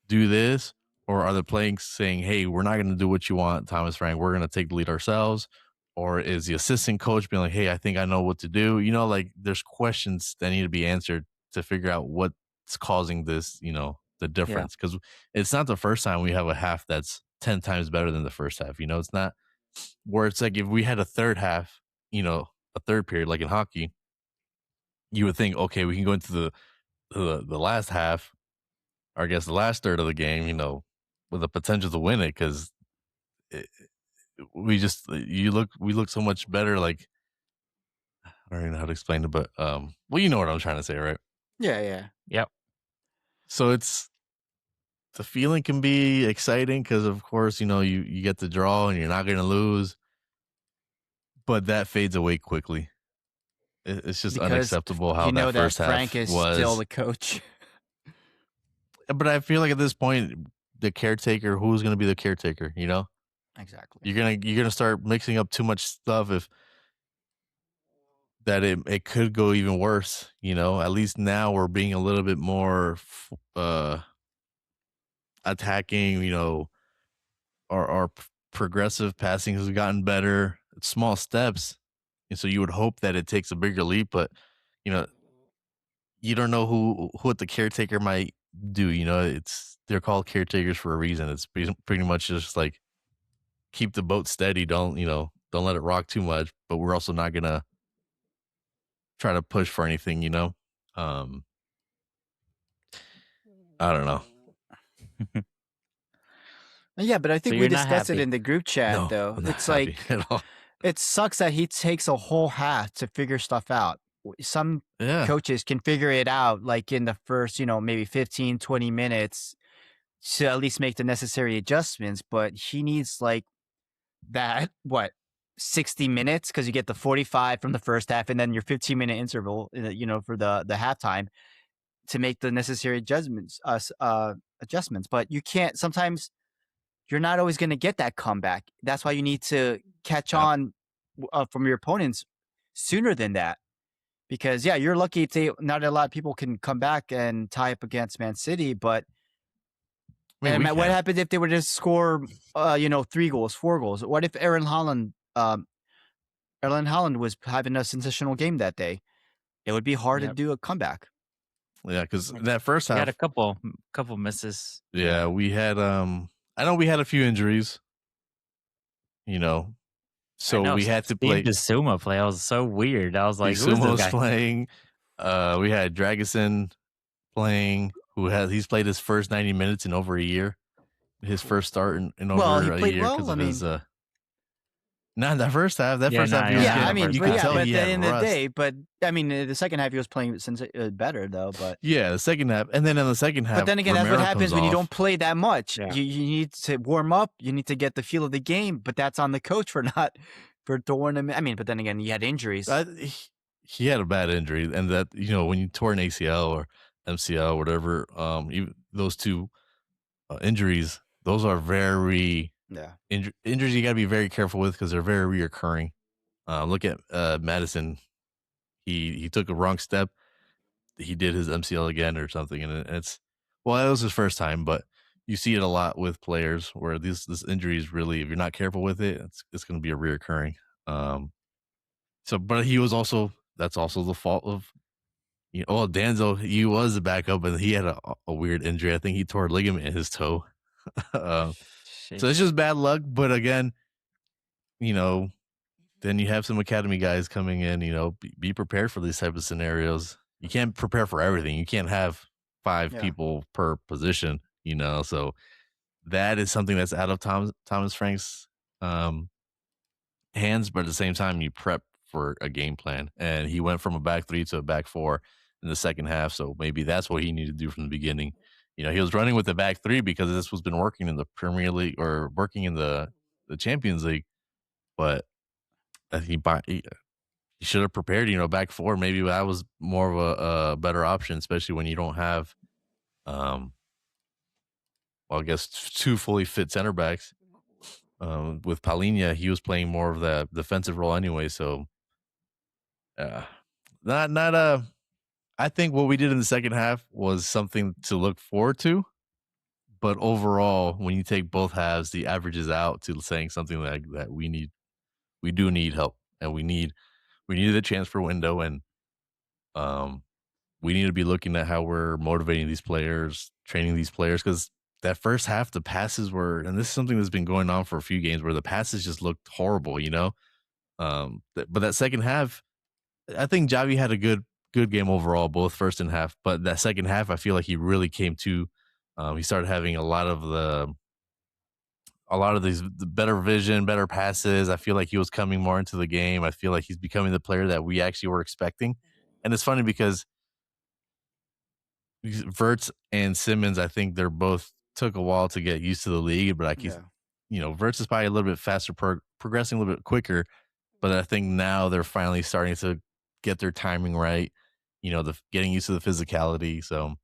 do this," or are the playing saying, "Hey, we're not going to do what you want, Thomas Frank. We're going to take the lead ourselves"? Or is the assistant coach being like, "Hey, I think I know what to do"? Like there's questions that need to be answered to figure out what's causing this. The difference, because it's not the first time we have a half that's 10 times better than the first half. It's not where it's like if we had a third half, a third period like in hockey, you would think, okay, we can go into the last half, or I guess the last third of the game, with the potential to win it, because we look so much better. Like, I don't even know how to explain it, but well, you know what I'm trying to say, right? Yeah. Yep. So the feeling can be exciting because, of course, you get the draw and you're not going to lose, but that fades away quickly. It's just unacceptable how that first half Frank is was. still the coach. But I feel like at this point, the caretaker, who's going to be the caretaker? Exactly. You're gonna start mixing up too much stuff if that it could go even worse. At least now we're being a little bit more attacking. Our progressive passing has gotten better. It's small steps, and so you would hope that it takes a bigger leap. But you don't know what the caretaker might do. They're called caretakers for a reason. It's pretty much just like keep the boat steady. Don't let it rock too much. But we're also not gonna try to push for anything. I don't know. Yeah, but I So think we you're not discussed it happy. in the group chat, No, though. I'm not It's happy like at all. it sucks that he takes a whole half to figure stuff out. Some Yeah. coaches can figure it out like in the first, maybe 15, 20 minutes to at least make the necessary adjustments, but he needs like that, what, 60 minutes because you get the 45 from the first half and then your 15-minute interval, for the halftime to make the necessary adjustments. But you can't sometimes you're not always going to get that comeback. That's why you need to catch Yep. on from your opponents sooner than that. Because yeah, you're lucky not a lot of people can come back and tie up against Man City. But I mean, we what can. happens if they were to score, 3 goals, 4 goals? What if Erling Haaland was having a sensational game that day? It would be hard to Yep. do a comeback. Yeah, because that first We had a half, couple misses. yeah, we had I know we had a few injuries, you know, I so know. we had to Steve play. Bissouma play. I was so weird. I was like, "Who is Sumo this was guy?" playing. We had Dragusin playing, he's played his first 90 minutes in over a year. His first start in Well, he over a played year well. because I of mean, his not that first half. That Yeah, first half nah, he was yeah. yeah, I getting. mean, You but could yeah, tell but he at the had end of the rust. day, but I mean, the second half he was playing better though. But Yeah, the second half, and then in the second half, then again, that's what Romero happens comes when you off. don't play that much. Yeah. You need to warm up. You need to get the feel of the game. But that's on the coach for not for throwing him. I mean, but then again, he had injuries. He had a bad injury, and that when you tore an ACL or MCL, whatever, those two injuries, those are very Yeah, injuries you got to be very careful with because they're very reoccurring. Look at Madison. He took a wrong step. He did his MCL again or something, and it's well, it was his first time, but you see it a lot with players where this injury is really, if you're not careful with it, it's going to be a reoccurring. Um, so, but he was also that's also the fault of Danzo. He was a backup, and he had a weird injury. I think he tore a ligament in his toe. So it's just bad luck. But again, you know, then you have some academy guys coming in, be prepared for these type of scenarios. You can't prepare for everything. You can't have 5 Yeah. people per position, so that is something that's out of Thomas Frank's hands, but at the same time you prep for a game plan. And he went from a back 3 to a back 4 in the second half, so maybe that's what he needed to do from the beginning. He was running with the back 3 because this was been working in the Premier League or working in the Champions League, but he should have prepared, back 4. Maybe that was more of a better option, especially when you don't have, I guess 2 fully fit center backs. With Palhinha, he was playing more of the defensive role anyway. So, not. I think what we did in the second half was something to look forward to. But overall, when you take both halves, the averages out to saying something like that, we do need help, and we need the transfer window, and we need to be looking at how we're motivating these players, training these players, because that first half, the passes were, and this is something that's been going on for a few games where the passes just looked horrible. But that second half, I think Javi had a good game overall, both first and half. But that second half, I feel like he really came to. He started having a lot of the better vision, better passes. I feel like he was coming more into the game. I feel like he's becoming the player that we actually were expecting. And it's funny because Verts and Simmons, I think they're both took a while to get used to the league, but Verts is probably a little bit faster, progressing a little bit quicker. But I think now they're finally starting to get their timing right. Getting used to the physicality. So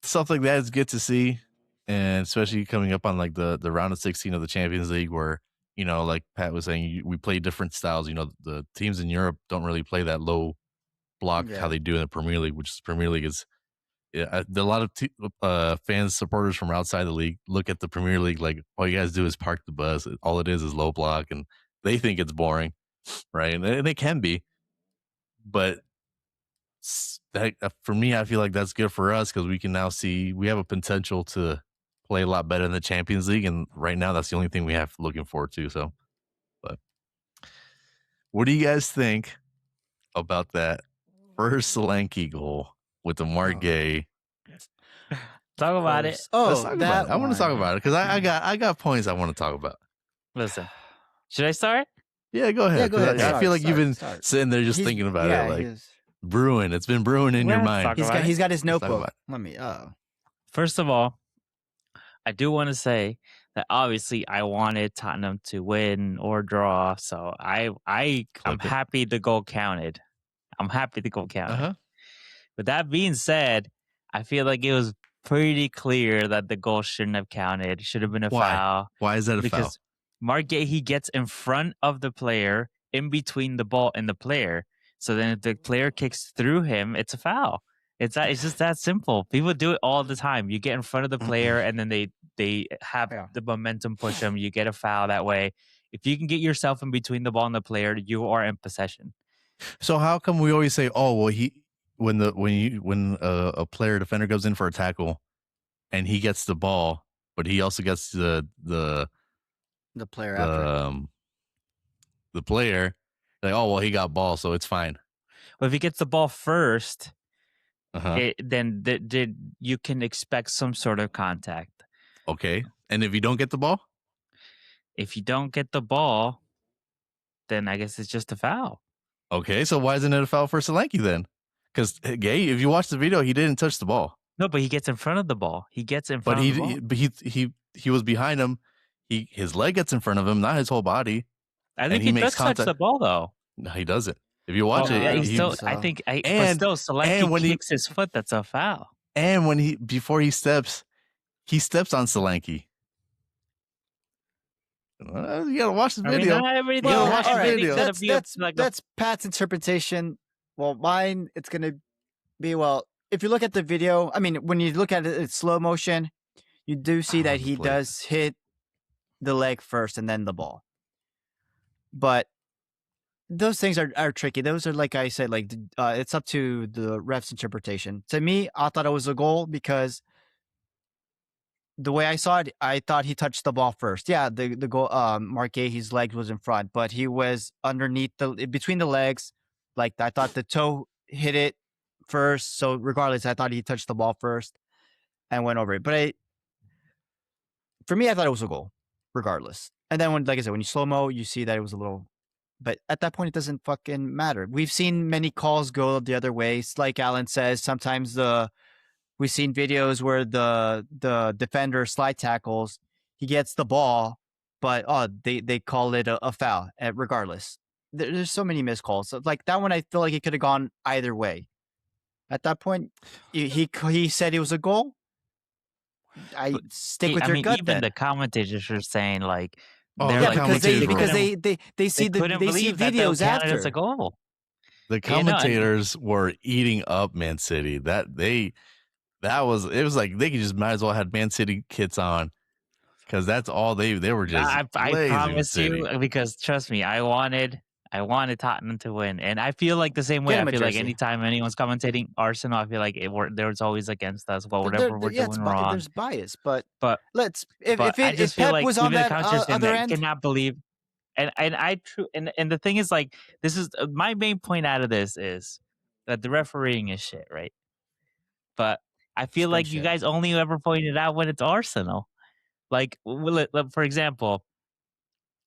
stuff like that is good to see, and especially coming up on like the round of 16 of the Champions League, where like Pat was saying, we play different styles. The teams in Europe don't really play that low block how they do in the Premier League, which the Premier League is. Yeah, a lot of fans, supporters from outside the league look at the Premier League like all you guys do is park the bus. All it is low block, and they think it's boring, right? And it can be, but that for me, I feel like that's good for us because we can now see we have a potential to play a lot better in the Champions League, and right now that's the only thing we have looking forward to. So, but what do you guys think about that first Solanke goal with the Mark Gay? Talk about it. course. Oh, Let's talk that about it. I want to talk one. about it because I got points I want to talk about. Listen, should I start? Yeah, go ahead. Yeah, go 'cause ahead. I feel like you've been Start. sitting there just He's- thinking about yeah, it, like he's- brewing. It's been brewing in your Let's mind. talk He's about got it. he's got his Let's talk notebook. about Let me. First of all, I do want to say that obviously I wanted Tottenham to win or draw, so I'm Clip it. happy the goal counted. I'm happy the goal counted. Uh-huh. With that being said, I feel like it was pretty clear that the goal shouldn't have counted. It should have been a Why? foul. Why is that a foul? Because Margay, he gets in front of the player, in between the ball and the player. So then if the player kicks through him, it's a foul. It's just that simple. People do it all the time. You get in front of the player and then they have the momentum push them. You get a foul that way. If you can get yourself in between the ball and the player, you are in possession. So how come we always say, "Oh, well, when a player defender goes in for a tackle, and he gets the ball, but he also gets the player after. The player, like, oh well, he got ball, so it's fine." But if he gets the ball first, Uh-huh. then you can expect some sort of contact. Okay, and if you don't get the ball, if you don't get the ball, then I guess it's just a foul. Okay, so why isn't it a foul for Solanke then? Because Gay, if you watch the video, he didn't touch the ball. No, but he gets in front of the ball. He gets in front of the ball. He was behind him. His leg gets in front of him, not his whole body. I think he does touch the ball though. No, he doesn't. If you watch it, but still, Solanke kicks his foot. That's a foul. And before he steps on Solanke. You gotta watch the video. You gotta watch the video. That's Pat's interpretation. Well, mine, it's gonna be, if you look at the video, I mean, when you look at it in slow motion, you do see that he does hit the leg first and then the ball. But those things are tricky. Those are, like I said, like it's up to the ref's interpretation. To me, I thought it was a goal because the way I saw it, I thought he touched the ball first. Yeah, the goal, Marquez, his leg was in front, but he was underneath between the legs. Like, I thought the toe hit it first. So regardless, I thought he touched the ball first and went over it. But for me, I thought it was a goal, regardless. And then when, like I said, when you slow-mo, you see that it was a little, but at that point, it doesn't fucking matter. We've seen many calls go the other way. Like Alan says, sometimes we've seen videos where the defender slide tackles, he gets the ball, but they call it a foul. Regardless, there's so many missed calls. So, like that one, I feel like it could have gone either way. At that point, he said it was a goal. I stick with your gut. Even then. The commentators are saying like, because they see videos after it's a goal. The commentators were eating up Man City. It was like they could just might as well had Man City kits on, because that's all they were just. I promise you, because trust me, I wanted Tottenham to win, and I feel like the same way. I feel like anytime anyone's commentating Arsenal, I feel like there's always against us. Well, whatever we're doing wrong, there's bias, but let's. If Pep was on that other end, I cannot believe. And the thing is, like, this is my main point out of this is that the refereeing is shit, right? But I feel like you guys only ever point it out when it's Arsenal. Like, for example,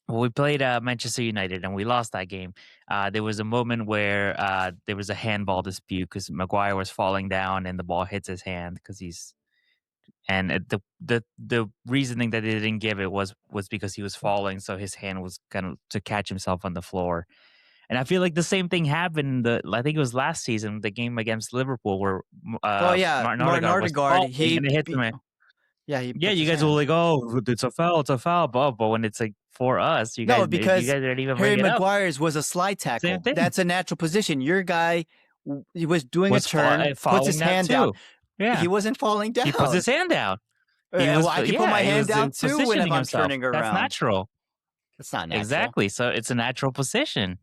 when we played Manchester United and we lost that game, there was a moment where there was a handball dispute because Maguire was falling down and the ball hits his hand the reasoning that they didn't give it was because he was falling, so his hand was kind of to catch himself on the floor. And I feel like the same thing happened. I think it was last season, the game against Liverpool, where Martin Odegaard he hit him. You guys will like, oh, it's a foul, but when it's like for us, you guys didn't even bring it up. Harry Maguire's was a slide tackle. That's a natural position. Your guy, he was doing a turn, puts his hand down. Yeah, he wasn't falling down. He puts his hand down. I can put my hand down too when I'm turning around. That's natural. It's not natural. Exactly. So it's a natural position.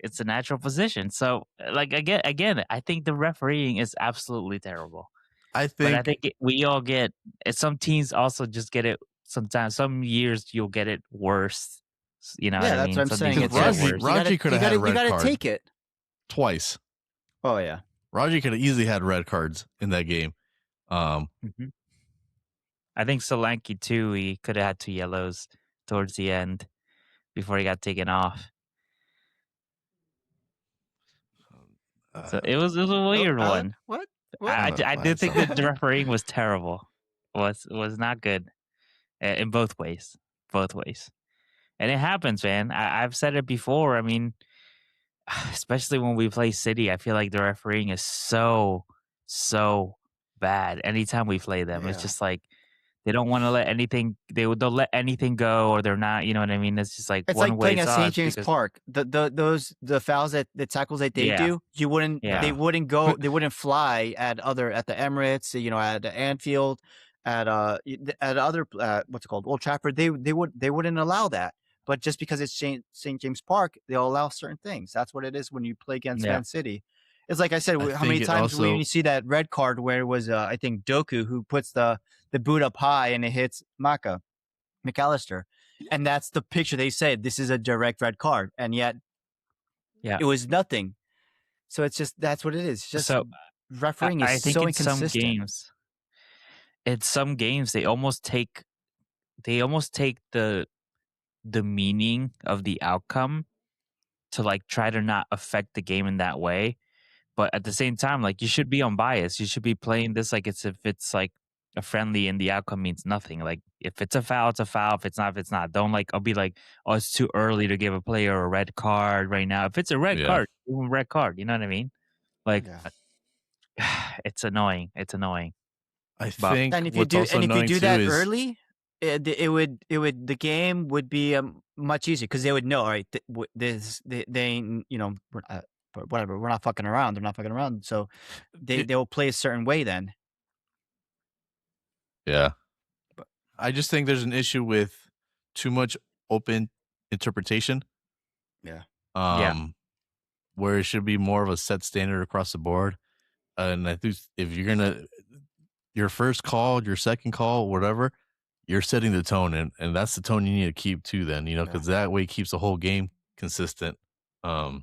It's a natural position. So, like, again, I think the refereeing is absolutely terrible. I think we all get it. Some teams also just get it. Sometimes, some years you'll get it worse. You know what I mean? That's what I'm saying. Raji could have had a red card. You got to take it twice. Oh yeah. Raji could have easily had red cards in that game. Mhm. I think Solanke too. He could have had 2 yellows towards the end before he got taken off. So uh, it was a Oh, weird Alan, one. what? What? I, I'm I, gonna I find did think that something. the refereeing was terrible. Was not good in both ways. Both ways. And it happens, man. I've said it before. I mean, especially when we play City, I feel like the refereeing is so bad. Anytime we play them, it's Yeah. just like they don't want to let anything. They'll let anything go, or they're not. You know what I mean? It's just like It's one like way. playing It's at St. us James because Park. The fouls the tackles that they yeah, do, they yeah, wouldn't fly at the Emirates, at Anfield, at other what's it called, Old Trafford. They wouldn't allow that. But just because it's St. James Park, they'll allow certain things. That's what it is when you play against yeah, Man City. It's like I said, I how think many it times when also. you see that red card where it was I think Doku who puts the boot up high and it hits McAllister. And that's the picture they said. This is a direct red card. And yet yeah. it was nothing. So it's just, that's what it is. It's just So refereeing is I think so inconsistent. in some games they almost take the meaning of the outcome to like try to not affect the game in that way. But at the same time, like you should be unbiased. You should be playing this like it's if it's like a friendly and the outcome means nothing. Like if it's a foul, it's a foul. If it's not, it's not. Don't like I'll be like, oh, it's too early to give a player a red card right now. If it's a red Yeah, card, give 'em a red card. You know what I mean? Like Yeah. it's annoying. It's annoying. I But think what's also And if you annoying do too that is early, the game would be much easier because they would know, all right, they ain't, but whatever, we're not fucking around. They're not fucking around. So it, they'll play a certain way then. yeah. But I just think there's an issue with too much open interpretation. yeah. yeah, Where it should be more of a set standard across the board. And I think if you're gonna your first call, your second call, whatever, you're setting the tone, and that's the tone you need to keep too. Then because that way it keeps the whole game consistent. But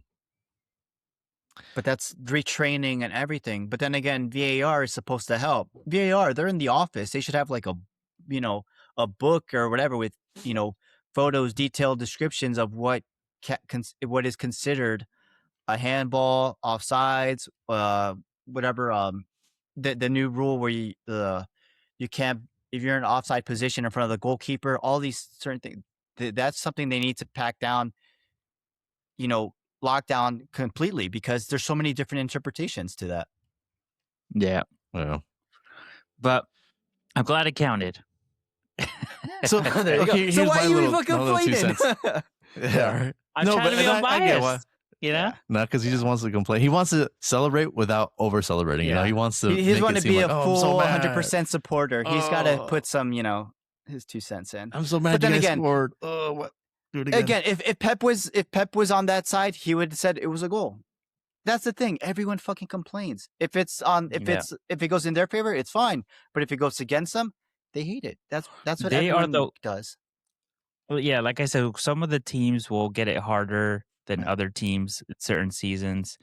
that's retraining and everything. But then again, VAR is supposed to help. VAR, they're in the office. They should have like a book or whatever with, photos, detailed descriptions of what is considered a handball, offsides, whatever. The new rule where you can't, if you're in an offside position in front of the goalkeeper, all these certain things. That's something they need to pack down, lockdown completely because there's so many different interpretations to that. yeah. Yeah. But I'm glad it counted. So There you okay, go. So here's why my are you little, even my little 2 complaining? cents. Yeah, right. I'm No, trying but to be and I get why. unbiased. You know? Yeah. Not because he just wants to complain. He wants to celebrate without over celebrating. Yeah. He wants to. He's make going it to seem be like, a oh, I'm so full mad. 100% supporter. He's got to Oh. put some, his 2 cents in. I'm so mad But then you guys again, scored. Oh, what? Do it again. again, if Pep was on that side, he would have said it was a goal. That's the thing. Everyone fucking complains. If it goes in their favor, it's fine. But if it goes against them, they hate it. That's what They are everyone does. Well, yeah, like I said, some of the teams will get it harder than Right. other teams in certain seasons.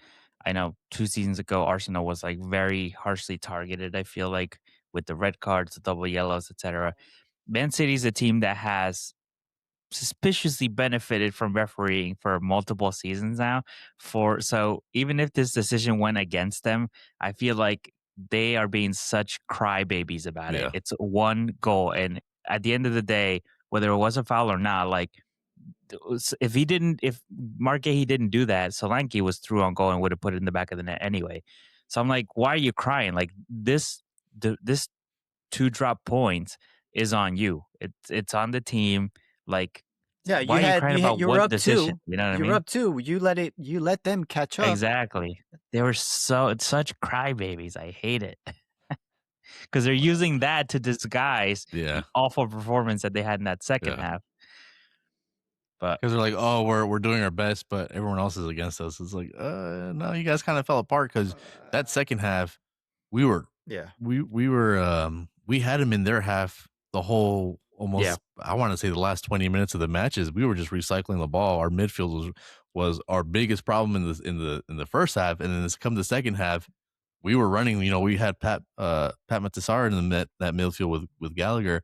I know 2 seasons ago, Arsenal was like very harshly targeted. I feel like with the red cards, the double yellows, etc. Man City's a team that has suspiciously benefited from refereeing for multiple seasons now. So even if this decision went against them, I feel like they are being such crybabies about it. Yeah. It's one goal, and at the end of the day, whether it was a foul or not, like if Mark Gahey didn't do that, Solanke was through on goal and would have put it in the back of the net anyway. So I'm like, why are you crying? Like this 2 drop points is on you. It's on the team. Like, Yeah, why are you crying about you were what up decision? 2. You know what I You mean? were up 2. You let them catch up. Exactly. They were such crybabies. I hate it because they're using that to disguise Yeah. the awful performance that they had in that second half. But Because they're like, oh, we're doing our best, but everyone else is against us. It's like, no, you guys kind of fell apart because that second half, we were we had them in their half the whole almost. Yeah. I want to say the last 20 minutes of the matches, we were just recycling the ball. Our midfield was our biggest problem in the first half, and then it's come the second half. we were running. We had Pat Matasar in that midfield with Gallagher,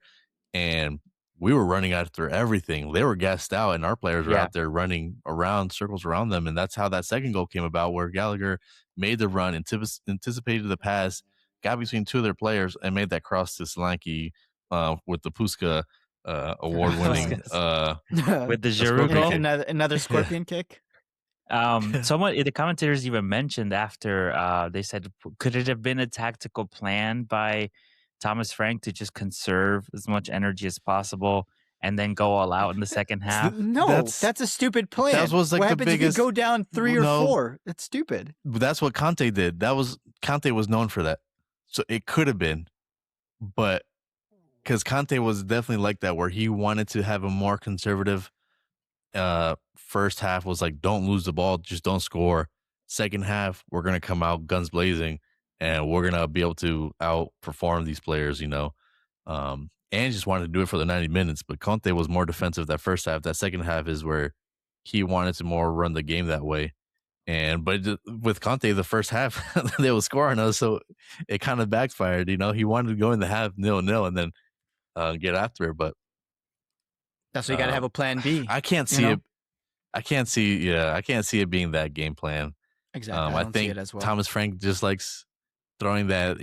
and we were running after everything. They were gassed out, and our players were Yeah. out there running around circles around them, and that's how that second goal came about, where Gallagher made the run, anticipated the pass, got between two of their players, and made that cross to Solanke with the Puska award-winning With the the Giroud scorpion goal? kick. Another scorpion kick. Someone the commentators even mentioned after they said, could it have been a tactical plan by Thomas Frank to just conserve as much energy as possible and then go all out in the second half? No, that's a stupid plan. That was like what the happens biggest. if you go down 3 or No. 4? That's stupid. That's what Conte did. Conte was known for that. So it could have been, but because Conte was definitely like that, where he wanted to have a more conservative first half, was like, don't lose the ball, just don't score. Second half, we're going to come out guns blazing, and we're going to be able to outperform these players, and just wanted to do it for the 90 minutes. But Conte was more defensive that first half. That second half is where he wanted to more run the game that way. But with Conte, the first half, they were scoring us, so it kind of backfired. He wanted to go in the half 0-0 and then get after it. But that's why you got to have a plan B. I can't see it. I can't see it being that game plan. Exactly. I think Thomas Frank just likes throwing that,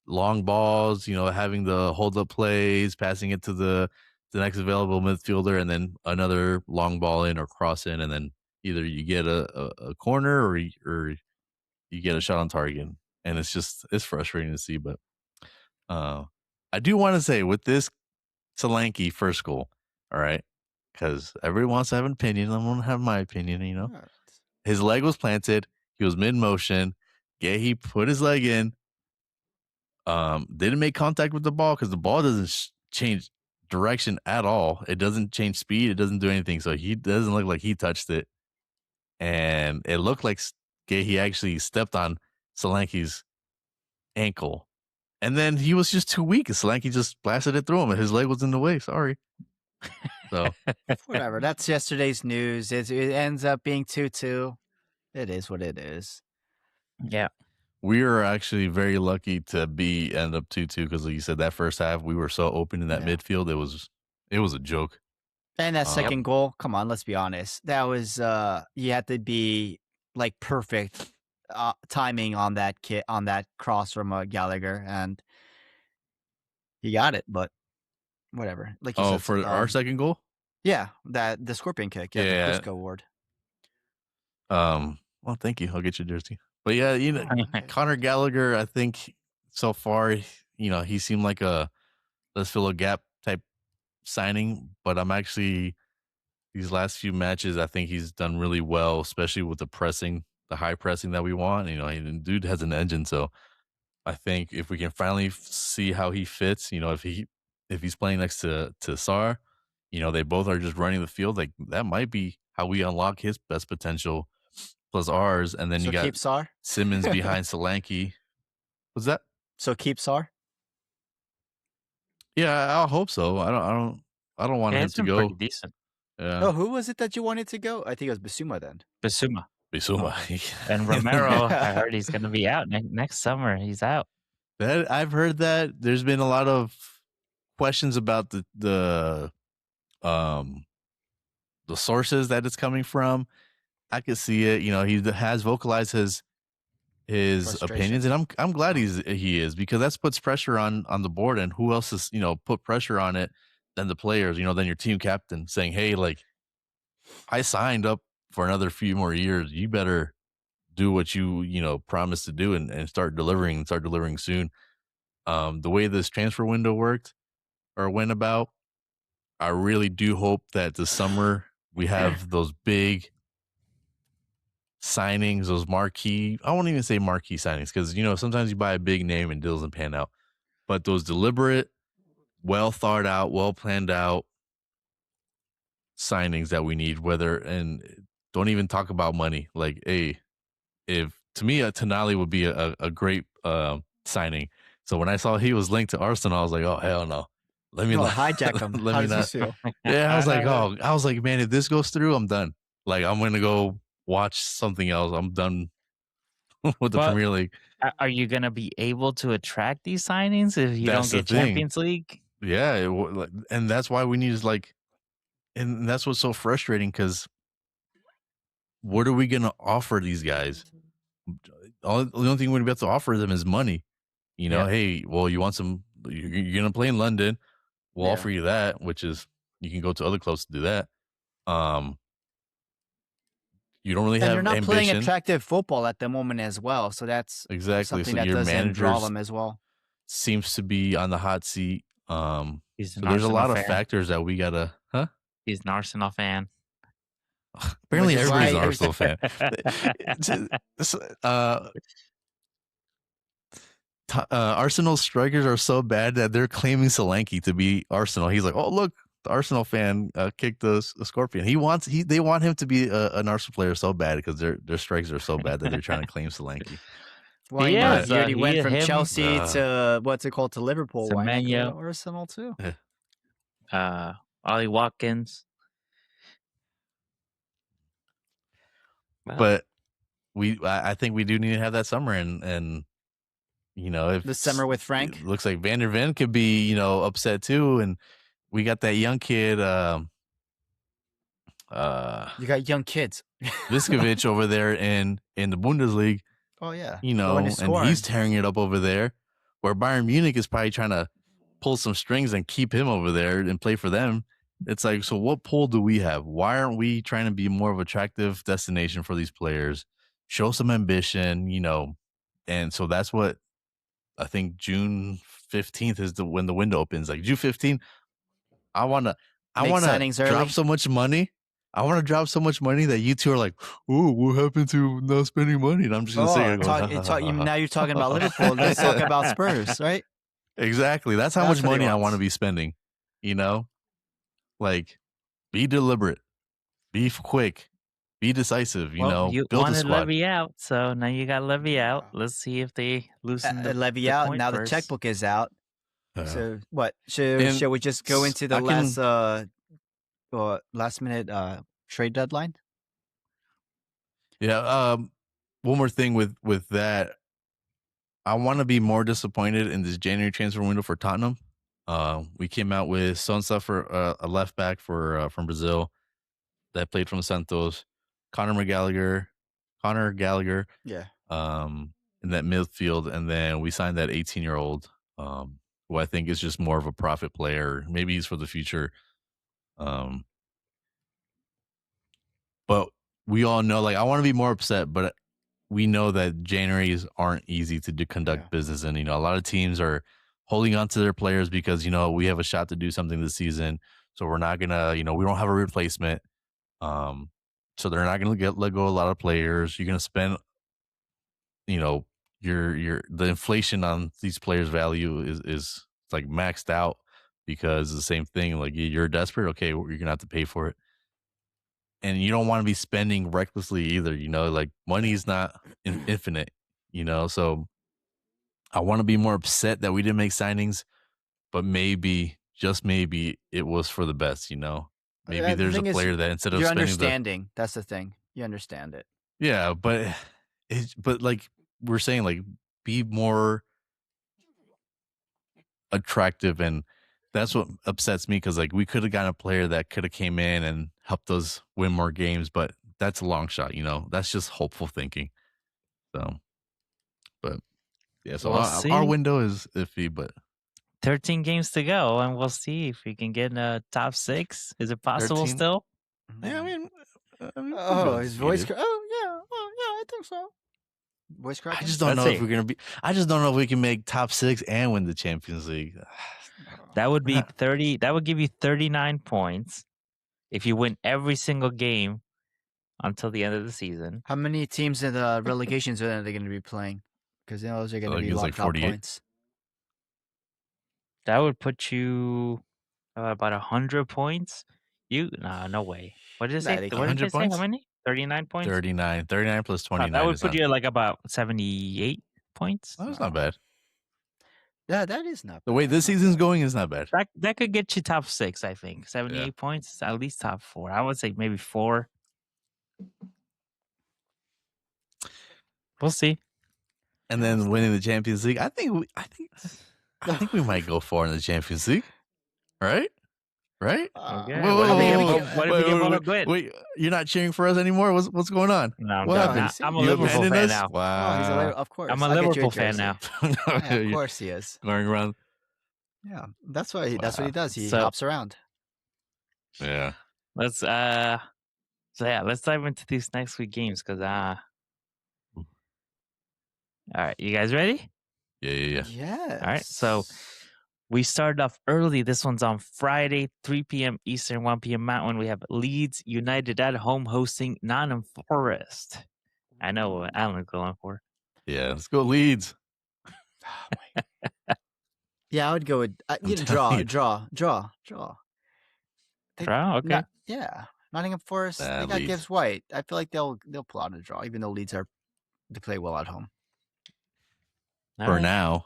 long balls, having the hold up plays, passing it to the next available midfielder, and then another long ball in or cross in, and then either you get a corner or you get a shot on target. And it's frustrating to see. But I do want to say, with this Solanke first goal, all right, because everyone wants to have an opinion. I'm going to have my opinion, His leg was planted. He was mid-motion. He put his leg in. Didn't make contact with the ball, because the ball doesn't change direction at all. It doesn't change speed. It doesn't do anything. So he doesn't look like he touched it. And it looked like he actually stepped on Solanke's ankle. And then he was just too weak. Solanke just blasted it through him, and his leg was in the way. Sorry. So whatever. That's yesterday's news. It ends up being 2-2. It is what it is. Yeah. We are actually very lucky to end up 2-2, because, like you said, that first half we were so open in that midfield. It was a joke. And that second goal, come on, let's be honest. That was you had to be like perfect timing on that cross from Gallagher, and he got it. But whatever. Like you said, for our second goal. Yeah, the scorpion kick. The Cusco award. Well, thank you. I'll get your jersey. But yeah, Conor Gallagher, I think so far, he seemed like a let's fill a gap type signing. But I'm actually, these last few matches, I think he's done really well, especially with the high pressing that we want. The dude has an engine. So I think if we can finally see how he fits, if he's playing next to Sar, they both are just running the field. Like, that might be how we unlock his best potential plus ours. And then you got keep Sar? Simmons behind Solanke. What's that? So keep Sar? Yeah, I hope so. I don't want him to go. Pretty decent. Yeah. Oh, who was it that you wanted to go? I think it was Bissouma then. Bissouma. And Romero, I heard he's going to be out next summer. He's out. I've heard that. There's been a lot of questions about the sources that it's coming from. I could see it. He has vocalized his opinions, and I'm glad he is, because that puts pressure on the board. And who else is put pressure on it than the players? Than your team captain saying, "Hey, like, I signed up for another few more years. You better do what you promised to do and start delivering soon." The way this transfer window went about, I really do hope that this summer we have those big signings, those marquee. I won't even say marquee signings, because sometimes you buy a big name and it doesn't pan out. But those deliberate, well thought out, well planned out signings that we need, and don't even talk about money. Like, if to me, a Tonali would be a great signing. So when I saw he was linked to Arsenal, I was like, oh, hell no. Let me not hijack him. Let me not. Yeah, I was like, man, if this goes through, I'm done. Like, I'm gonna go watch something else. I'm done with the But Premier League. are you gonna be able to attract these signings if you That's don't the get thing. Champions League? Yeah, and that's why we need to and that's what's so frustrating because what are we gonna offer these guys? The only thing we're gonna be able to offer them is money. You know, Yep. hey, well, you want some? You're gonna play in London. We'll Yeah. offer you that, which is you can go to other clubs to do that. You don't really And you're have not playing ambition. attractive football at the moment as well, so that's Exactly. something So that your doesn't draw manager them as well. seems to be on the hot seat. He's an So there's a Arsenal lot of fan. factors that we gotta. Huh? He's an Arsenal fan. Apparently, Which is everybody's why- an Arsenal fan. Arsenal strikers are so bad that they're claiming Solanke to be Arsenal. He's like, oh look, the Arsenal fan kicked the Scorpion. They want him to be an Arsenal player so bad because their strikers are so bad that they're trying to claim Solanke. Why He not? is, He already went from him, Chelsea to what's it called to Liverpool. Why not go Semenyo. to Arsenal too? Ollie Watkins. Well, But I think we do need to have that summer, and you know, if The summer with Frank. it looks like Van der Ven could be upset too, and we got that young kid. You got young kids. Viskovic over there in the Bundesliga, Oh yeah. you Going know, to and score. he's tearing it up over there. Where Bayern Munich is probably trying to pull some strings and keep him over there and play for them. It's like, so what pull do we have? Why aren't we trying to be more of an attractive destination for these players? Show some ambition, and so that's what I think June 15th is when the window opens. Like June 15th, I want to signings early. drop so much money. I want to drop so much money that you two are like, oh, what happened to not spending money? And I'm just going to say, now you're talking about Liverpool. Let's talk about Spurs, right? Exactly. That's how That's much what he money I wants. want to be spending. Like, be deliberate, be quick, be decisive. you build a wanted squad. Levy out, so now you got Levy out. Let's see if they loosen the Levy the out. point Now the purse. checkbook is out. Uh, So what? Should we just go into the last minute trade deadline? Yeah. One more thing with that, I want to be more disappointed in this January transfer window for Tottenham. We came out with Sonsa for a left back from Brazil that played from Santos, Connor Gallagher, Yeah. in that midfield, and then we signed that 18-year-old, who I think is just more of a profit player. Maybe he's for the future. But we all know, like, I want to be more upset, but we know that Januaries aren't easy to conduct business in. A lot of teams are holding on to their players because, we have a shot to do something this season. So we're not going to, we don't have a replacement. So they're not going to let go a lot of players. You're going to spend, your the inflation on these players' value is like maxed out because the same thing. Like you're desperate, okay, you're going to have to pay for it. And you don't want to be spending recklessly either, like money is not infinite, so I want to be more upset that we didn't make signings, but maybe, just maybe, it was for the best, maybe The there's a thing is, player that instead of you're spending understanding. That's the thing. You understand it. yeah, but like we're saying, like, be more attractive, and that's what upsets me because like we could have gotten a player that could have came in and helped us win more games, but that's a long shot, that's just hopeful thinking. So, but yeah, so We'll our see. window is iffy, but 13 games to go, and we'll see if we can get in a top 6. Is it possible 13? still? yeah, I mean, Oh, his voice. Oh yeah, I think so. Voice cracking. I just don't know if we're gonna be. I just don't know if we can make top 6 and win the Champions League. That would be 30. That would give you 39 points if you win every single game until the end of the season. How many teams in the relegation zone are they going to be playing? Because those are going to Like be it's like locked out 48. points. That would put you about 100 points. No way. What did it say? Nah, they What did 100 they say? points? How many? 39 points. 39 plus 29. That would is put not, you at like about 78 points. that's not bad. Yeah, that is not bad. The way this season's going is not bad. That could get you top 6, I think. 78 points, at least top 4. I would say maybe 4. We'll see. and then winning the Champions League. I think we might go far in the Champions League. Right? Okay. Whoa, What if we whoa, get? What if we get Monaco win? wait, you're not cheering for us anymore? What's going on? No, I'm What done. happened? I'm a You Liverpool abandoned fan us? now. Wow. he's of course. I'm a I'll get you Liverpool fan jersey. now. Yeah, of course he is. Going around. Yeah, that's what he does. He So- hops around. Yeah. Let's let's dive into these next week games because all right, you guys ready? Yeah. Yes. All right, so we started off early. This one's on Friday, 3 p.m. Eastern, 1 p.m. Mountain. We have Leeds United at home hosting Nottingham Forest. I know what Alan's going for. Yeah, let's go Leeds. Yeah, I would go with telling draw. Draw? Okay. Yeah, Nottingham Forest. They got Leeds. Gibbs White. I feel like they'll pull out a draw, even though Leeds they play well at home. All For right. now.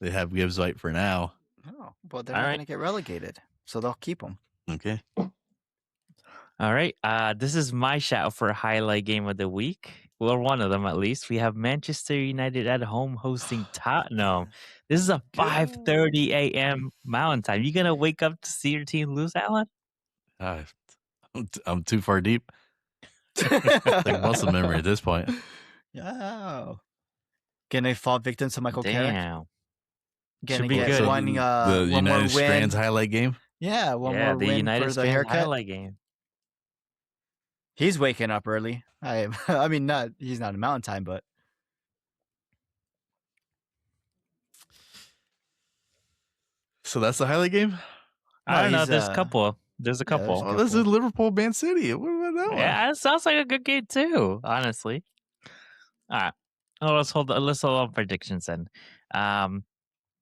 They have Gibbs White for now. Oh, but they're All not right. going to get relegated, so they'll keep him. Okay. All right. This is my shout for a highlight game of the week. Well, one of them at least. We have Manchester United at home hosting Tottenham. This is a 5:30 a.m. Mountain Time. You gonna wake up to see your team lose, Alan? I'm too far deep. Like muscle memory at this point. Yeah. Gonna fall victim to Michael Carrick. Damn. Gonna be get good. one, the one United more win. Strands highlight game. Yeah, one Yeah, more the win United for the Strands haircut. highlight game. He's waking up early. I mean, he's not a Mountain Time, but So that's the highlight game. I don't know. he's, There's a couple. There's a yeah, there's couple. a Oh, this is Liverpool Man City. What about that one? Yeah, it sounds like a good game too. Honestly. All right. Oh, let's hold on predictions then.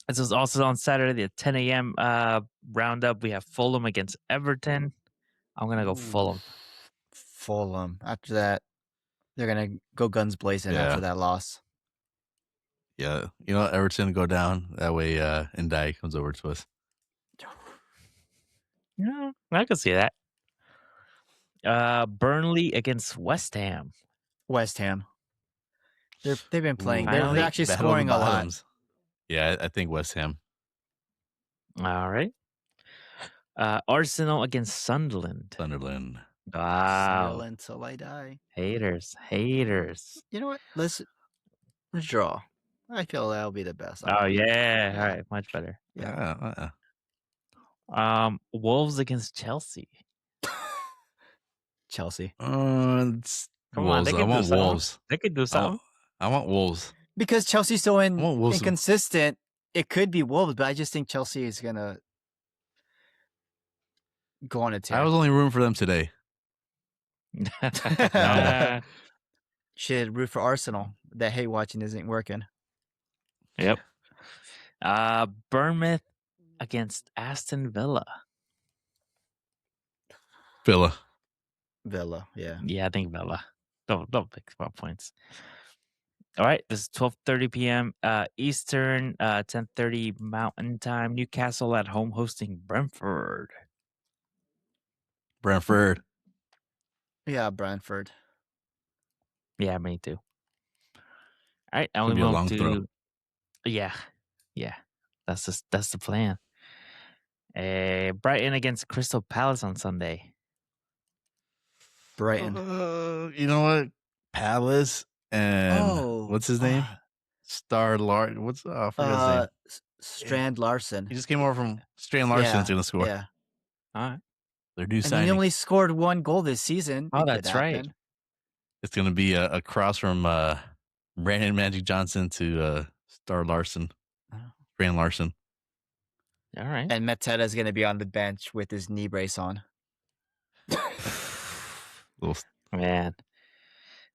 This is also on Saturday at 10 a.m. Roundup. We have Fulham against Everton. I'm gonna go Fulham. Fulham. After that, they're gonna go guns blazing Yeah. after that loss. Yeah, you know, Everton go down that way. Ndai comes over to us. Yeah, I can see that. Burnley against West Ham. West Ham. They've been playing. Ooh, They're finally. actually Battle of the scoring a lot. Bottoms. Yeah, I think West Ham. All right. Arsenal against Sunderland. Sunderland. Wow. Still until I die. Haters. You know what? Let's draw. I feel that'll be the best. Oh yeah. Yeah. All right, much better. Yeah. Wolves against Chelsea. Chelsea. It's Come on, Wolves. they I can do want something. Wolves. They could do something. I want Wolves. Because Chelsea's so want Wolves to- inconsistent, it could be Wolves, but I just think Chelsea is gonna go on a tear. I was only rooting for them today. Should root for Arsenal. That hate watching isn't working. Yep. Bournemouth against Aston Villa. Villa. Yeah. Yeah, I think Villa. Don't pick 12 points. All right, this is 12:30 p.m. Eastern, 10:30 Mountain Time. Newcastle at home hosting Brentford. Brentford. Yeah, Brentford. Yeah, me too. All right, and Could we be a move long to throw. yeah. That's the plan. Brighton against Crystal Palace on Sunday. Brighton. You know what? Palace and what's his name? Star Lard. I forgot his name. Strand Larson. He just came over from Strand Larson's going to score. Yeah. All right. Their new And signing. he only scored one goal this season. Oh, It could that's right. happen. It's going to be a cross from Brandon Magic Johnson to Star Larson. Oh. Strand Larson. All right. And Mateta's going to be on the bench with his knee brace on. Man.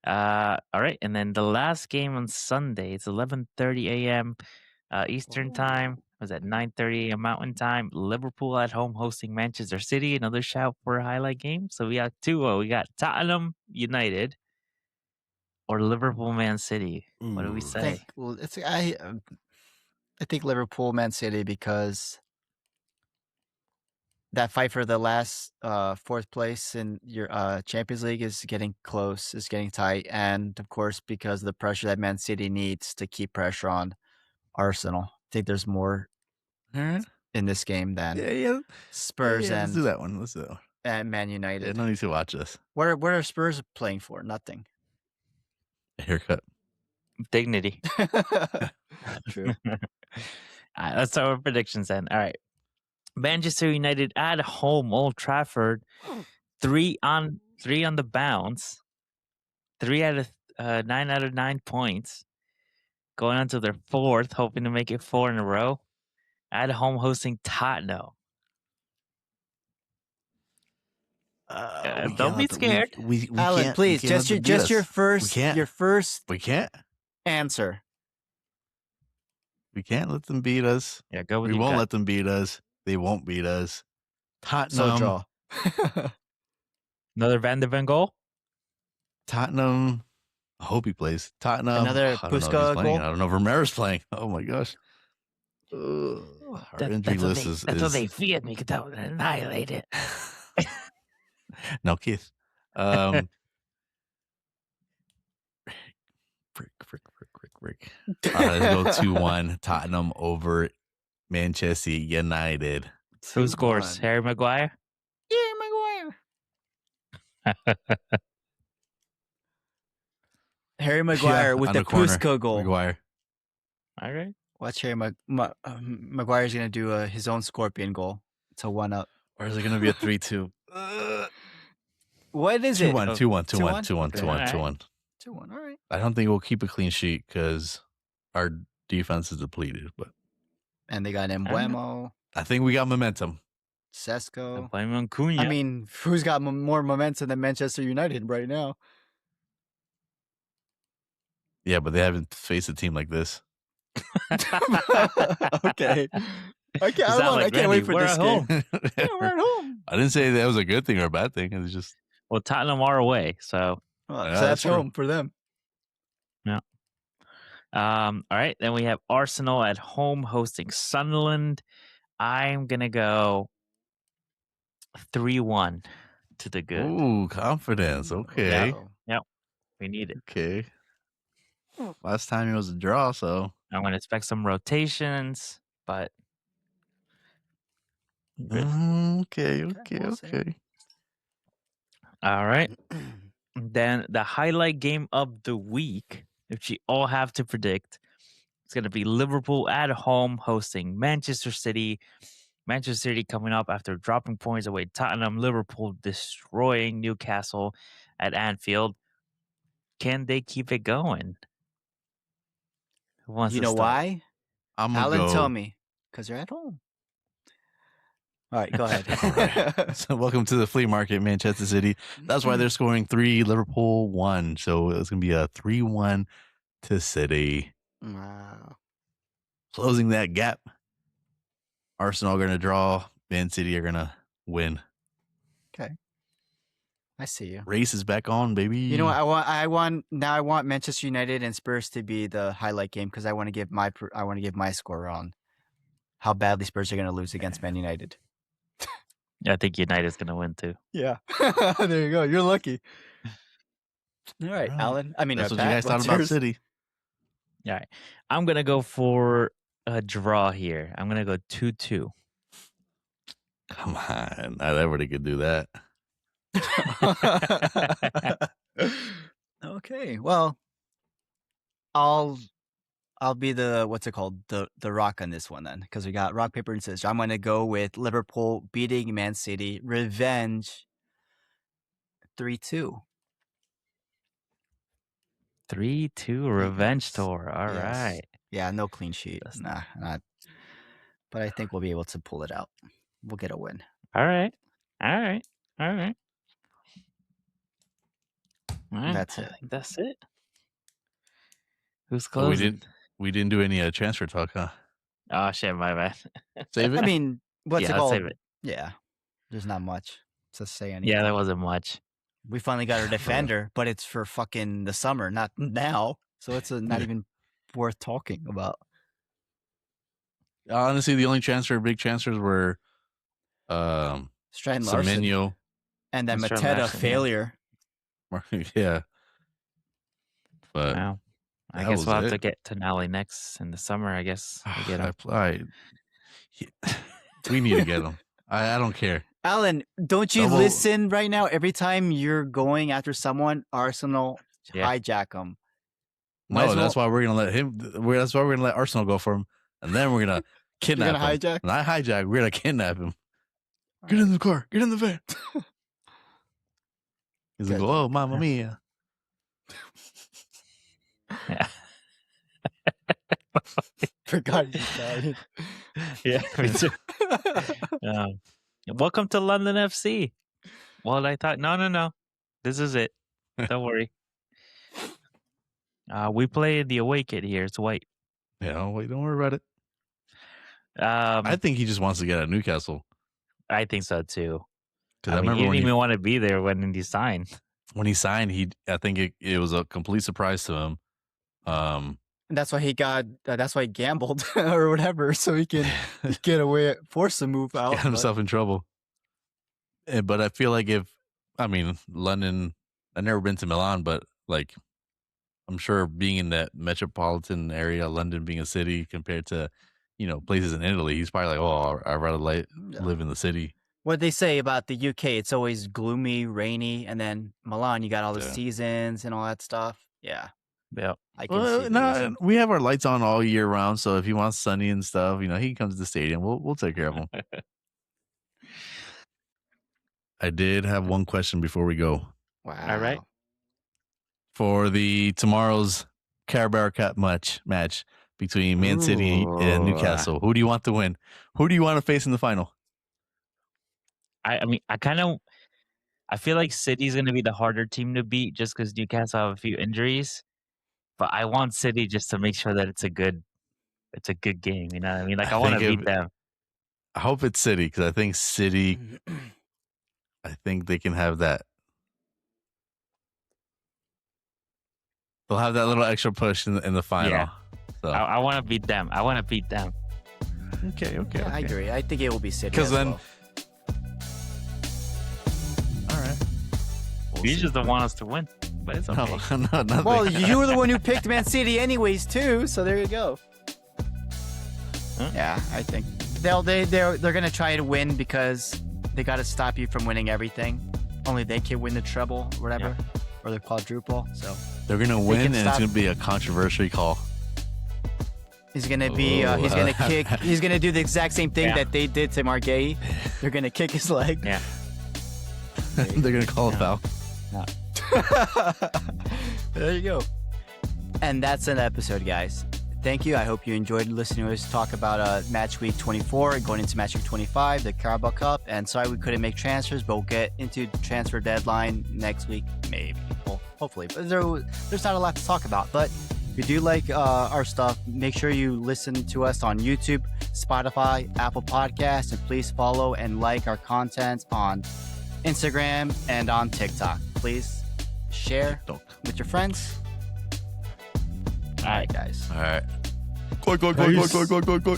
All right, and then the last game on Sunday, it's 11:30 a.m. Eastern time. Was that 9:30 a.m. Mountain time? Liverpool at home hosting Manchester City. Another shout for a highlight game. So we got two. We got Tottenham United or Liverpool Man City. What do we say? I think Liverpool, Man City, because that fight for the last fourth place in your Champions League is getting close, is getting tight, and of course because of the pressure that Man City needs to keep pressure on Arsenal. I think there's more All right. in this game than Yeah. Spurs Let's do and that one. Let's do that one. and Man Yeah, United. no need to watch this. What are Spurs playing for? Nothing. A haircut. Dignity. True. All right, let's start with predictions then. All right. Manchester United at home, Old Trafford, 3 on the bounce, 9 out of 9 points, going on to their fourth, hoping to make it 4 in a row. At home, hosting Tottenham. Don't be scared. We Alan, can't, please, we can't just your us. first We can't. answer. We can't let them beat us. Yeah, go with We your won't gut. let them beat us. They won't beat us. So Tottenham. draw. Another Van de Ven goal? Tottenham. I hope he plays. Tottenham. Another I don't know if he's Puska playing. goal? I don't know if Romero's playing. Oh my gosh. Our injury list is. That's what they feared me to annihilate it. No, Keith. Frick. All right, let's go 2-1. Tottenham over Manchester United. Who scores? 2-1. Harry Maguire? Harry Maguire with on the corner. Puska goal. Maguire. All right. Watch Harry Maguire's going to do his own scorpion goal. It's a 1-up. Or is it going to be a 3-2? What is it? 2-1. 2-1. 2-1? 2-1. All right. I don't think we'll keep a clean sheet because our defense is depleted. But And they got Embuemo, I think we got momentum. Sesko. Blame on Cunha. I mean, who's got more momentum than Manchester United right now? Yeah, but they haven't faced a team like this. Okay. I can't wait for this game. Yeah, we're at home. I didn't say that was a good thing or a bad thing. It was just Well, Tottenham are away, so Well, Yeah, so that's that's true. home for them. all right. Then we have Arsenal at home hosting Sunderland. I'm gonna go 3-1 to the good. ooh, confidence. Okay. Wow. We need it. Okay. Last time it was a draw, so I'm gonna expect some rotations, but good. Okay. we'll see. All right. Then the highlight game of the week, if you all have to predict, it's going to be Liverpool at home hosting Manchester City. Manchester City coming up after dropping points away Tottenham. Liverpool destroying Newcastle at Anfield. Can they keep it going? Who wants You to know start? why? I'm gonna Alan, go. tell me. Because you're at home. All right, go ahead. All right. So welcome to the flea market, Manchester City. That's why they're scoring 3, Liverpool 1. So it's gonna be a 3-1 to City. Wow. Closing that gap. Arsenal are gonna draw. Man City are gonna win. I see you. Race is back on, baby. You know what? I want Manchester United and Spurs to be the highlight game because I want to give my score on how badly Spurs are going to lose against Man United. Yeah, I think United's going to win too. Yeah. There you go. You're lucky. All right, All right. Alan. I mean, That's what Pat, you guys thought what's about yours? City. All right. I'm going to go for a draw here. I'm going to go 2-2. Come on, not everybody could do that. Okay. Well, I'll be the what's it called the rock on this one then because we got rock paper and scissors. I'm gonna go with Liverpool beating Man City. Revenge. 3-2. 3-2 revenge Yes. tour. All right. Yes. Yeah, no clean sheet. That's- Nah, not. But I think we'll be able to pull it out. We'll get a win. All right. That's I it. think that's it. Who's So closing? we didn't do any transfer talk, huh? Oh shit, my bad. Save it. I mean, what's yeah, it let's called? save it. Yeah, there's not much to say. Anything. Yeah, there wasn't much. We finally got our defender, but it's for fucking the summer, not now. So it's not even worth talking about. Honestly, the only big transfers were Strand Larson. Semenyo. And then And Strand Mateta Larson, yeah. failure. Yeah. But Wow. I that guess was we'll have to it. get Tonali next in the summer. I guess we get him. We need to get him. I don't care. Alan, don't you Double- listen right now? Every time you're going after someone, Arsenal Yeah. hijack them. No, that's why we're gonna let him. That's why we're gonna let Arsenal go for him, and then we're gonna kidnap him. hijack? Not hijack. We're gonna kidnap him. Get in the car. Get in the van. He's like, Good. oh, mamma mia. Yeah. Forgot he's Italian. Yeah, me too. Welcome to London FC. Well, I thought, no. This is it. Don't worry. We play the away kit here. It's white. Yeah, wait, don't worry about it. I I think he just wants to get out of Newcastle. think so too. Because I He remember didn't when even want to be there when he signed. he signed, I think it was a complete surprise to him. And that's why he gambled or whatever, so he can get away, force a move out. Got himself in trouble. But I feel like London, I've never been to Milan, but like, I'm sure being in that metropolitan area, London being a city compared to, places in Italy, he's probably like, oh, I'd rather live in the city. What they say about the UK, it's always gloomy, rainy, and then Milan, you got all the seasons and all that stuff. Yeah. Yeah. I can see the reason. We have our lights on all year round, so if he wants sunny and stuff, he comes to the stadium. We'll take care of him. I did have one question before we go. Wow. All right. For tomorrow's Carabao Cup match between Man City and Newcastle, who do you want to win? Who do you want to face in the final? I feel like City's going to be the harder team to beat just because Newcastle have a few injuries. But I want City just to make sure that it's a good game. You know what I mean? Like, I want to beat them. I hope it's City because I think City, I think they can have that. They'll have that little extra push in the final. Yeah. So. I want to beat them. Okay. Yeah, I agree. I think it will be City. Because then, well. all right. You just don't want us to win, but it's okay. No, nothing. Well, you were the one who picked Man City anyways too, so there you go. Huh? Yeah, I think they're gonna try to win because they got to stop you from winning everything. Only they can win the treble, or whatever, or the quadruple. So they're gonna win, and it's gonna be a controversial call. He's gonna be. He's gonna kick. He's gonna do the exact same thing that they did to Margay. They're gonna kick his leg. Yeah. They're gonna call a foul. No. There you go. And that's an episode, guys. Thank you. I hope you enjoyed listening to us talk about Match Week 24 going into Match Week 25, the Carabao Cup. And sorry we couldn't make transfers, but we'll get into transfer deadline next week, maybe. Well, hopefully. But there's not a lot to talk about. But if you do like our stuff, make sure you listen to us on YouTube, Spotify, Apple Podcasts, and please follow and like our content on Instagram and on TikTok. Please share with your friends. All right, guys. All right. Go.